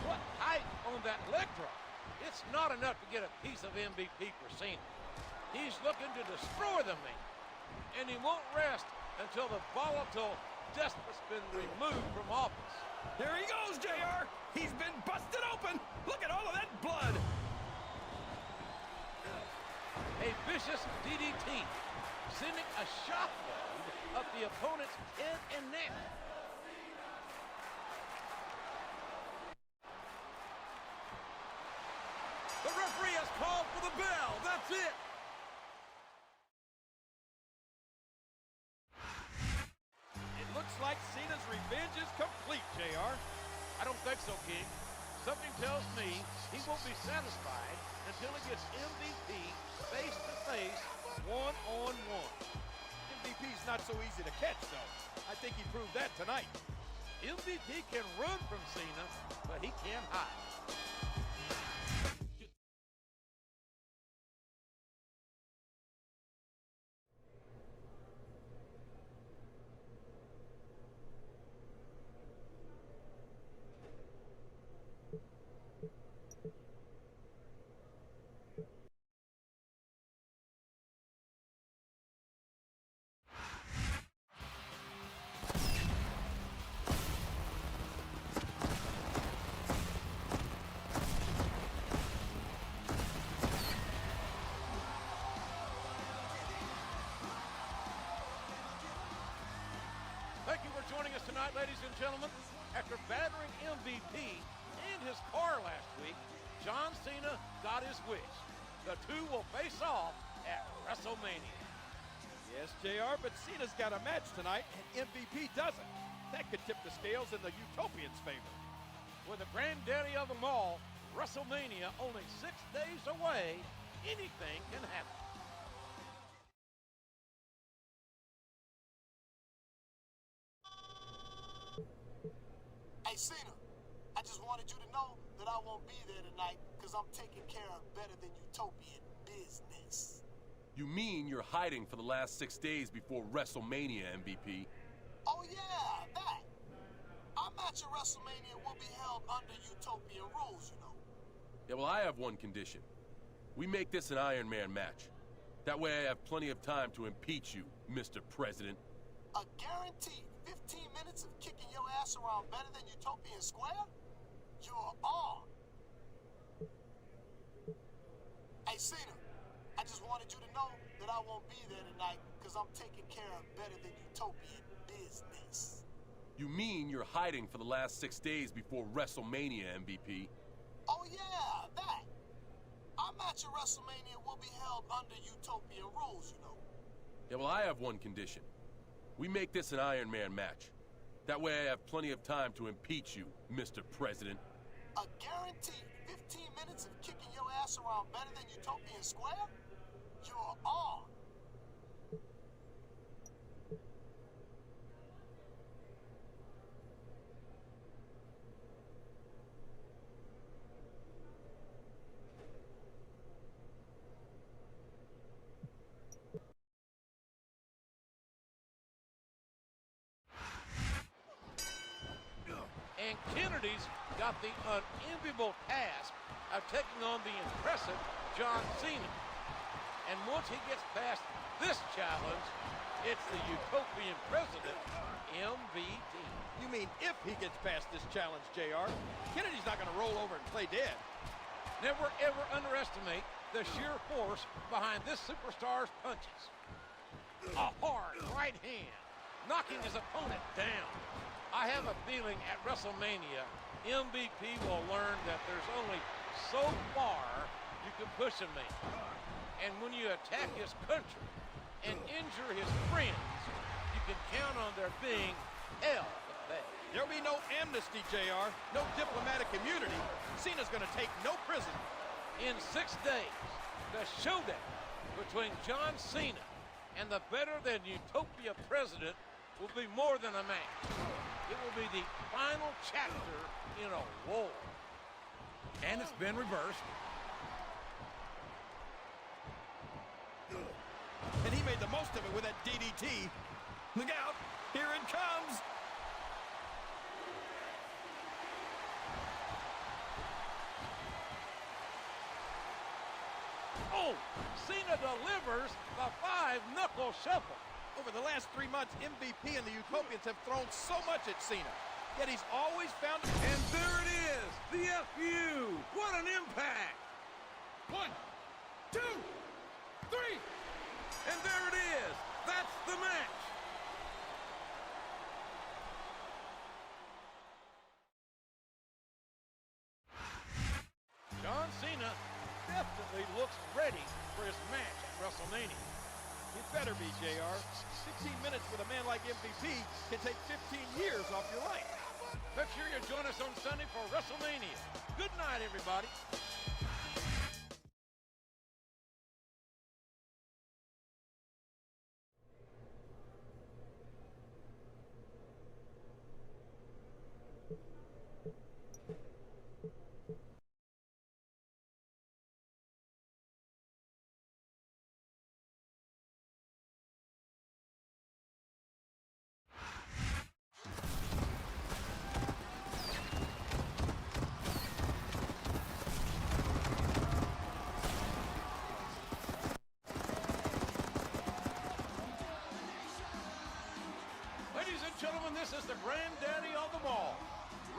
[SPEAKER 2] What height on that leg drop. It's not enough to get a piece of MVP for Cena. He's looking to destroy the man, and he won't rest until the volatile despot's been removed from office.
[SPEAKER 3] There he goes, JR. He's been busted open. Look at all of that blood.
[SPEAKER 2] A vicious DDT, sending a shockwave up the opponent's head and neck.
[SPEAKER 8] The referee has called for the bell. That's it.
[SPEAKER 3] It looks like Cena's revenge is complete, JR.
[SPEAKER 2] I don't think so, King. Something tells me he won't be satisfied until he gets MVP face-to-face, one-on-one.
[SPEAKER 3] MVP's not so easy to catch, though. I think he proved that tonight.
[SPEAKER 2] MVP can run from Cena, but he can't hide. Thank you for joining us tonight, ladies and gentlemen. After battering MVP and his car last week, John Cena got his wish. The two will face off at Wrestlemania.
[SPEAKER 3] Yes, JR, but Cena's got a match tonight, and MVP doesn't. That could tip the scales in the Utopians' favor.
[SPEAKER 2] With the granddaddy of them all, Wrestlemania only 6 days away, anything can happen.
[SPEAKER 6] Hey, Cena, I just wanted you to know that I won't be there tonight because I'm taking care of better than utopian business.
[SPEAKER 1] You mean you're hiding for the last 6 days before WrestleMania, MVP?
[SPEAKER 6] Oh, yeah, that. Our match at WrestleMania will be held under utopian rules, you know.
[SPEAKER 1] Yeah, well, I have one condition. We make this an Iron Man match. That way I have plenty of time to impeach you, Mr. President.
[SPEAKER 6] A guaranteed 15 minutes of kicking your ass around better than Utopian Square? You're on. Hey, Cena, I just wanted you to know that I won't be there tonight because I'm taking care of better than utopian business.
[SPEAKER 1] You mean you're hiding for the last 6 days before WrestleMania, MVP?
[SPEAKER 6] Oh, yeah, that. Our match at WrestleMania will be held under utopian rules, you know.
[SPEAKER 1] Yeah, well, I have one condition. We make this an Iron Man match. That way I have plenty of time to impeach you, Mr. President.
[SPEAKER 6] A guaranteed 15 minutes of kicking your ass around better than Utopian Square? You're on.
[SPEAKER 2] And Kennedy's got the unenviable task of taking on the impressive John Cena. And once he gets past this challenge, it's the Utopian President, MVP.
[SPEAKER 3] You mean if he gets past this challenge, JR? Kennedy's not going to roll over and play dead.
[SPEAKER 2] Never ever underestimate the sheer force behind this superstar's punches. A hard right hand, knocking his opponent down. I have a feeling at WrestleMania, MVP will learn that there's only so far you can push a man. And when you attack his country and injure his friends, you can count on there being hell to pay.
[SPEAKER 3] There'll be no amnesty, JR. No diplomatic immunity. Cena's going to take no prisoners.
[SPEAKER 2] In 6 days, the showdown between John Cena and the better-than-Utopia president will be more than a match. It will be the final chapter in a war.
[SPEAKER 8] And it's been reversed.
[SPEAKER 3] And he made the most of it with that DDT. Look out. Here it comes.
[SPEAKER 2] Oh, Cena delivers the 5-knuckle shuffle.
[SPEAKER 3] Over the last 3 months, MVP and the Utopians have thrown so much at Cena. Yet he's always found...
[SPEAKER 8] And there it is, the FU. What an impact.
[SPEAKER 3] 1, 2, 3.
[SPEAKER 8] And there it is. That's the match.
[SPEAKER 2] John Cena definitely looks ready for his match at WrestleMania.
[SPEAKER 3] He better be, JR. 16 minutes with a man like MVP can take 15 years off your life.
[SPEAKER 2] Make sure you join us on Sunday for WrestleMania. Good night, everybody. Ladies and gentlemen, this is the granddaddy of them all,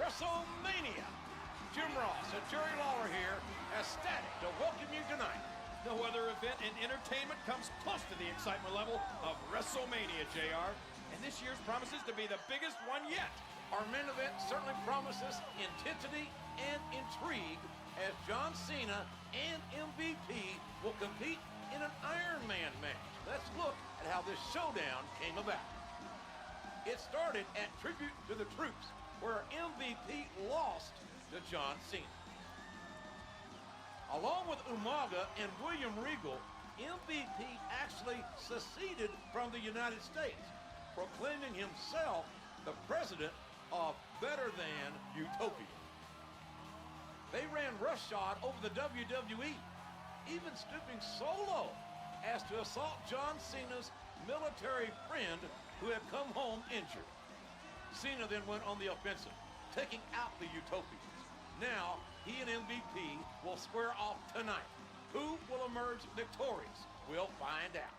[SPEAKER 2] WrestleMania. Jim Ross and Jerry Lawler here, ecstatic to welcome you tonight.
[SPEAKER 3] No other event in entertainment comes close to the excitement level of WrestleMania, JR. And this year's promises to be the biggest one yet.
[SPEAKER 2] Our main event certainly promises intensity and intrigue as John Cena and MVP will compete in an Iron Man match. Let's look at how this showdown came about. It started at Tribute to the Troops, where MVP lost to John Cena. Along with Umaga and William Regal, MVP actually seceded from the United States, proclaiming himself the president of Better Than Utopia. They ran roughshod over the WWE, even stooping so low as to assault John Cena's military friend who had come home injured. Cena then went on the offensive, taking out the Utopians. Now, he and MVP will square off tonight. Who will emerge victorious? We'll find out.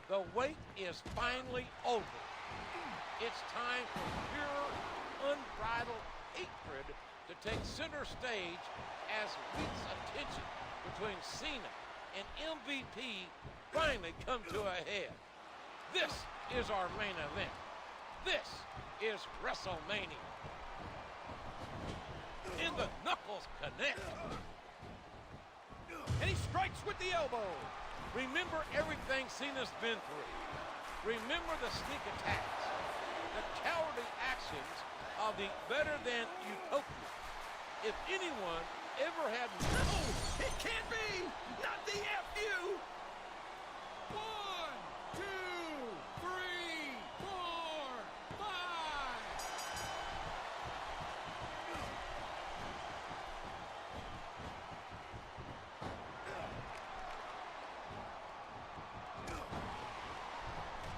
[SPEAKER 2] The wait is finally over. It's time for pure, unbridled hatred to take center stage as weeks of tension between Cena and MVP finally come to a head. This is our main event. This is WrestleMania. And the knuckles connect.
[SPEAKER 3] And he strikes with the elbow.
[SPEAKER 2] Remember everything Cena's been through. Remember the sneak attacks, the cowardly actions of the Better Than Utopia. If anyone ever had...
[SPEAKER 3] Oh, it can't be! Not the FU!
[SPEAKER 9] 1, 2, 3, 4, 5.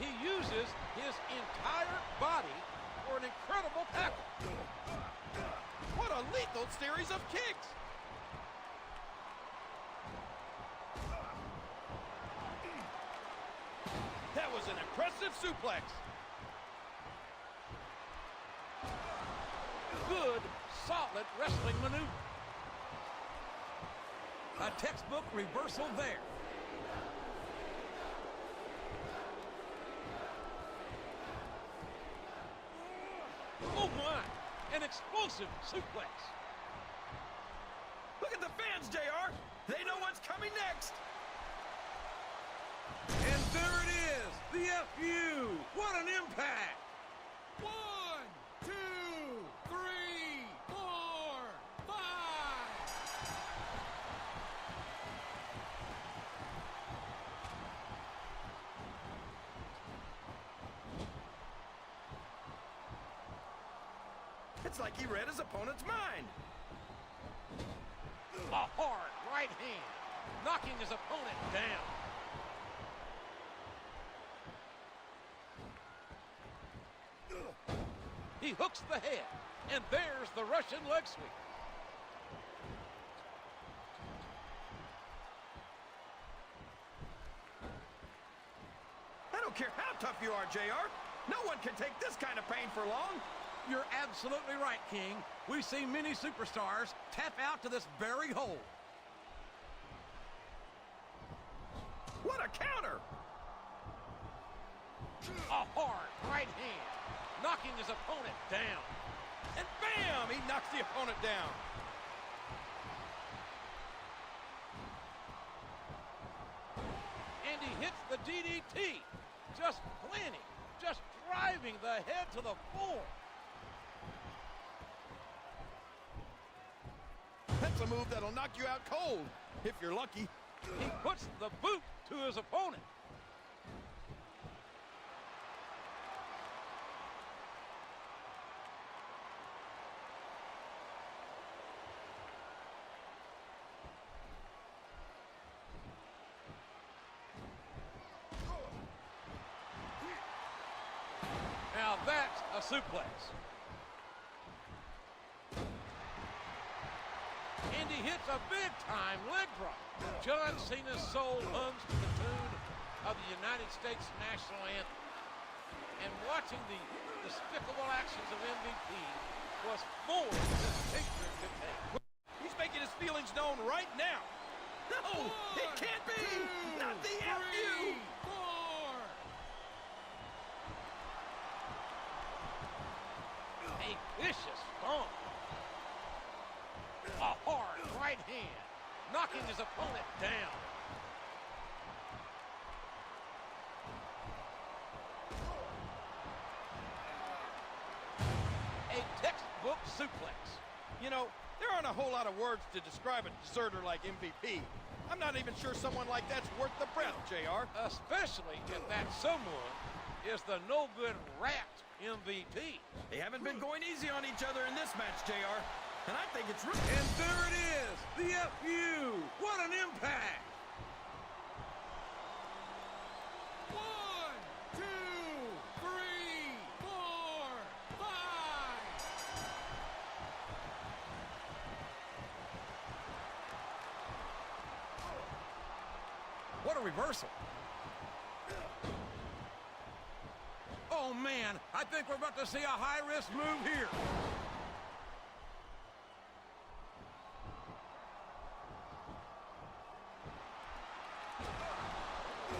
[SPEAKER 2] He uses his entire body for an incredible tackle.
[SPEAKER 3] What a lethal series of kicks! That was an impressive suplex.
[SPEAKER 2] Good, solid wrestling maneuver.
[SPEAKER 8] A textbook reversal there.
[SPEAKER 2] explosive suplex.
[SPEAKER 3] Look at the fans, JR. They know what's coming next.
[SPEAKER 8] And there it is, the FU. What an impact.
[SPEAKER 4] 1, 2, 3, 4, 5.
[SPEAKER 3] It's like he read his opponent's mind.
[SPEAKER 2] A hard right hand, knocking his opponent down. He hooks the head, and there's the Russian leg sweep.
[SPEAKER 3] I don't care how tough you are, JR. No one can take this kind of pain for long.
[SPEAKER 2] You're absolutely right, King. We see many superstars tap out to this very hold.
[SPEAKER 3] What a counter!
[SPEAKER 2] A hard right hand, knocking his opponent down.
[SPEAKER 3] And bam! He knocks the opponent down.
[SPEAKER 2] And he hits the DDT. Just planning, just driving the head to the floor.
[SPEAKER 3] That's a move that'll knock you out cold, if you're lucky.
[SPEAKER 2] He puts the boot to his opponent. Now that's a suplex. And he hits a big-time leg drop. John Cena's soul hums to the tune of the United States national anthem. And watching the despicable actions of MVP was more than this picture could take.
[SPEAKER 3] He's making his feelings known right now. No, it can't be! Not the FU!
[SPEAKER 4] 4.
[SPEAKER 2] A vicious stomp. A hard right hand, knocking his opponent down. A textbook suplex.
[SPEAKER 3] You know, there aren't a whole lot of words to describe a deserter like MVP. I'm not even sure someone like that's worth the breath, JR.
[SPEAKER 2] Especially if that someone is the no-good rat MVP.
[SPEAKER 3] They haven't been going easy on each other in this match, JR. And I think it's...
[SPEAKER 8] And there it is, the FU. What an impact.
[SPEAKER 4] 1, 2, 3, 4, 5.
[SPEAKER 2] What a reversal. Oh, man, I think we're about to see a high-risk move here.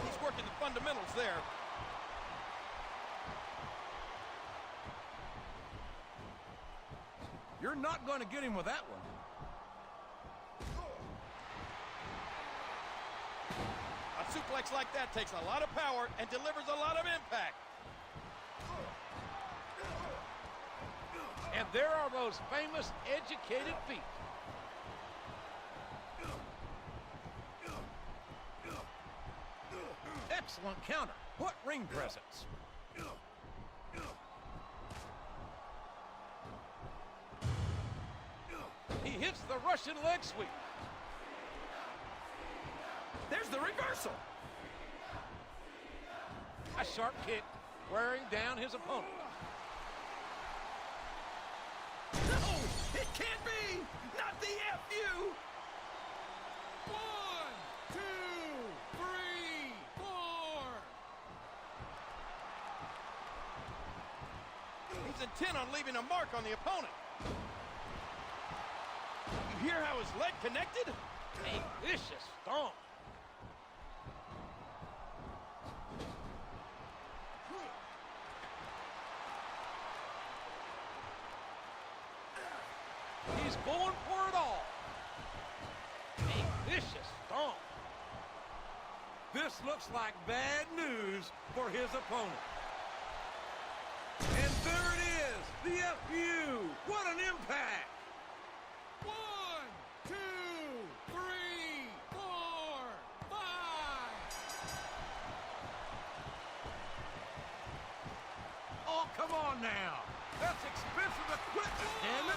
[SPEAKER 3] He's working the fundamentals there.
[SPEAKER 2] You're not going to get him with that one.
[SPEAKER 3] A suplex like that takes a lot of power and delivers a lot of impact.
[SPEAKER 2] And there are those famous educated feet. Excellent counter. What ring presence. He hits the Russian leg sweep.
[SPEAKER 3] There's the reversal.
[SPEAKER 2] A sharp kick wearing down his opponent.
[SPEAKER 3] No, it can't be. Not the FU.
[SPEAKER 4] 1, 2, 3, 4.
[SPEAKER 3] He's intent on leaving a mark on the opponent. You hear how his leg connected?
[SPEAKER 2] A vicious stomp. going for it all. A vicious stomp.
[SPEAKER 8] This looks like bad news for his opponent. And there it is, the FU. What an impact.
[SPEAKER 3] 1, 2, 3, 4, 5.
[SPEAKER 8] Oh, come on now. That's expensive equipment, damn it.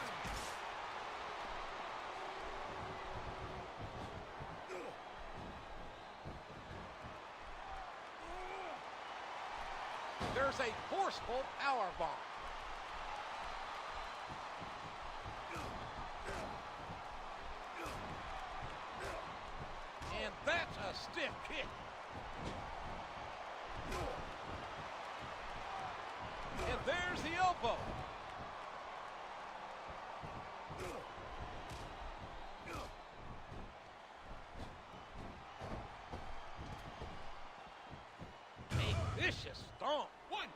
[SPEAKER 2] There's a forceful power bomb. And that's a stiff kick. And there's the elbow. A vicious stomp.
[SPEAKER 3] One.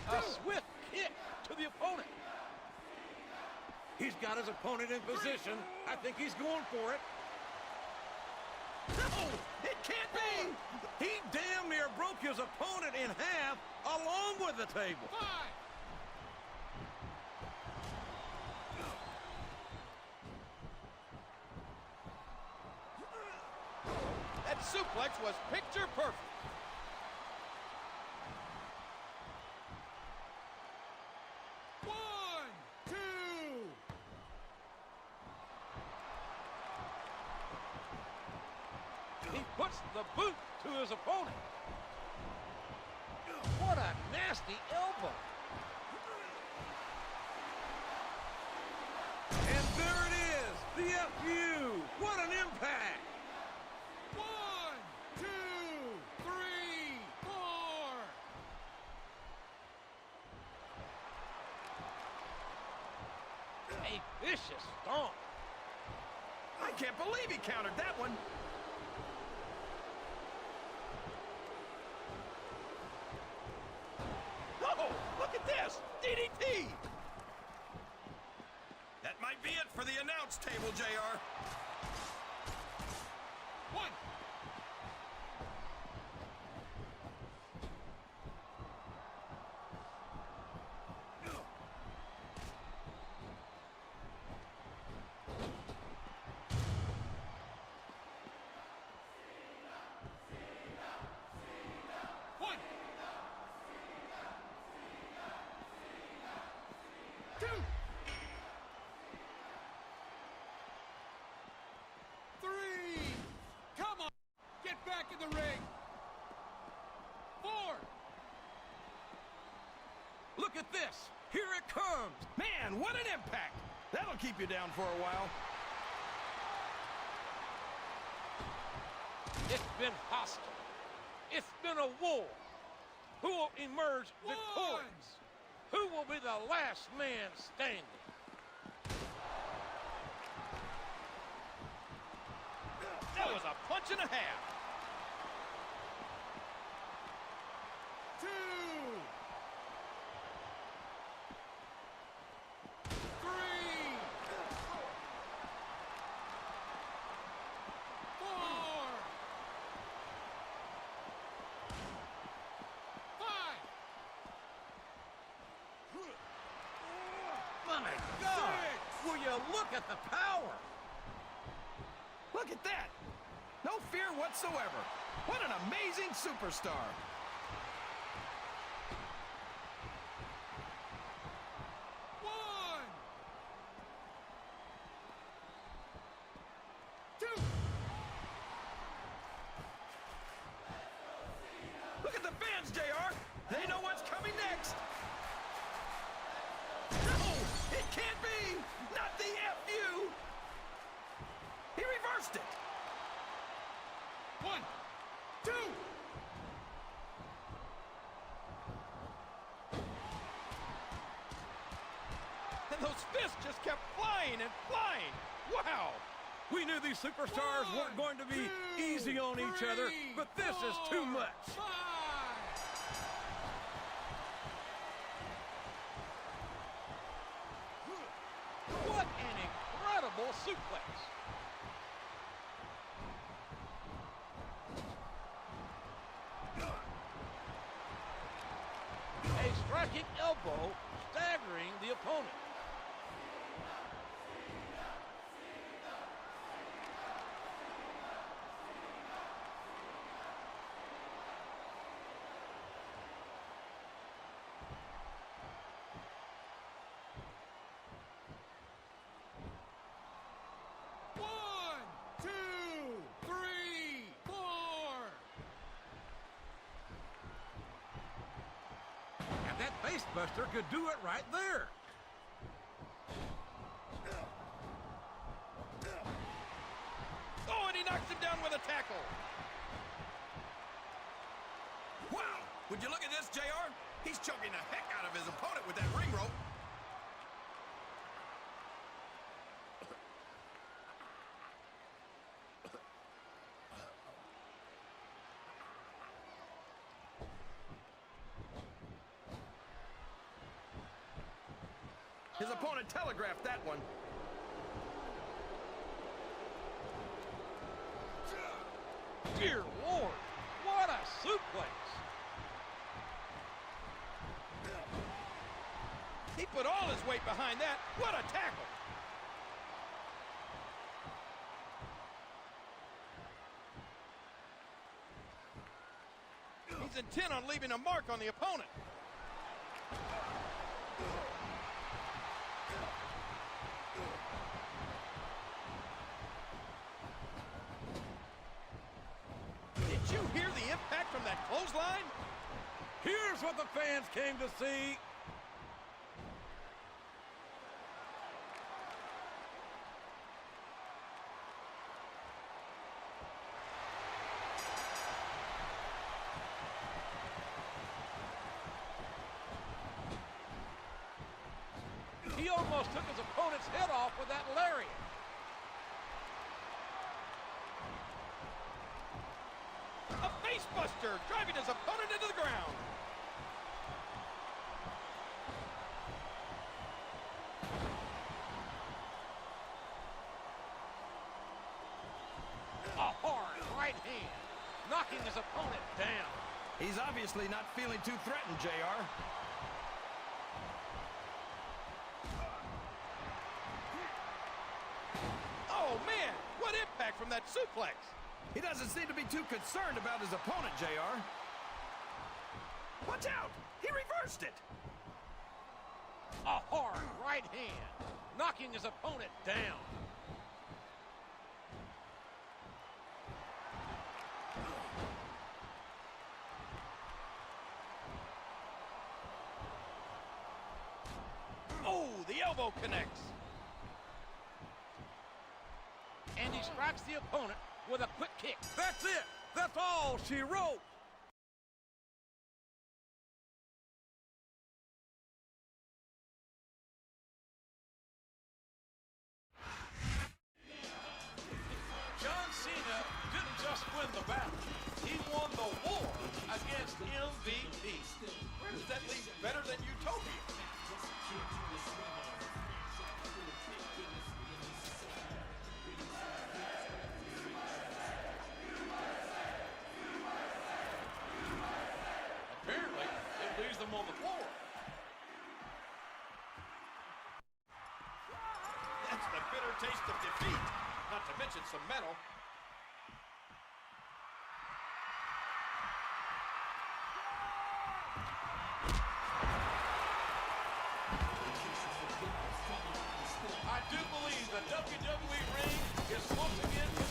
[SPEAKER 2] A swift kick to the opponent.
[SPEAKER 8] He's got his opponent in position. I think he's going for it.
[SPEAKER 3] No, it can't be.
[SPEAKER 8] He damn near broke his opponent in half along with the table.
[SPEAKER 3] 5. That suplex was picture perfect. One, two.
[SPEAKER 2] He puts the boot to his opponent. What a nasty elbow.
[SPEAKER 8] And there it is, the FU. What an impact.
[SPEAKER 3] 1, 2, 3, 4.
[SPEAKER 2] A vicious stomp.
[SPEAKER 3] I can't believe he countered that one. Oh, look at this. DDT. That might be it for the announce table, JR. 1. One. 2. 3. Come on. Get back in the ring. 4.
[SPEAKER 8] Look at this. Here it comes.
[SPEAKER 3] Man, what an impact. That'll keep you down for a while.
[SPEAKER 2] It's been hostile. It's been a war. Who will emerge victorious? Who will be the last man standing?
[SPEAKER 3] That was a punch and a half. 2. 3. 4. 5.
[SPEAKER 8] My God. Will you look at the power?
[SPEAKER 3] Look at that. No fear whatsoever. What an amazing superstar. One. 2. Look at the fans, JR. They know what's coming next. No, it can't be. Not the FU. He reversed it. 1, 2. And those fists just kept flying and flying. Wow.
[SPEAKER 8] We knew these superstars weren't going to be easy on each other, but this is too much.
[SPEAKER 3] 5.
[SPEAKER 2] suplex. A striking elbow staggering the opponent.
[SPEAKER 8] That facebuster could do it right there.
[SPEAKER 3] Oh, and he knocks him down with a tackle.
[SPEAKER 10] Wow! Would you look at this, JR? He's choking the heck out of his opponent with that ring rope.
[SPEAKER 3] His opponent telegraphed that one.
[SPEAKER 2] Dear Lord, what a suplex.
[SPEAKER 3] He put all his weight behind that. What a tackle. He's intent on leaving a mark on the opponent. Did you hear the impact from that clothesline?
[SPEAKER 8] Here's what the fans came to see.
[SPEAKER 2] He almost took his opponent's head off with that lariat.
[SPEAKER 3] A facebuster driving his opponent into the ground.
[SPEAKER 2] A hard right hand, knocking his opponent down.
[SPEAKER 3] He's obviously not feeling too threatened, JR. Oh, man, what impact from that suplex. He doesn't seem to be too concerned about his opponent, JR. Watch out! He reversed it!
[SPEAKER 2] A hard right hand, knocking his opponent down.
[SPEAKER 3] Oh, the elbow connects.
[SPEAKER 2] And he strikes the opponent with a quick kick.
[SPEAKER 8] That's it. That's all she wrote.
[SPEAKER 2] John Cena didn't just win the battle. He won the war against MVP.
[SPEAKER 3] Where does that leave better than Utopia?
[SPEAKER 2] Apparently, it leaves them on the floor.
[SPEAKER 3] That's the bitter taste of defeat. Not to mention some metal.
[SPEAKER 2] I do believe the WWE ring is once again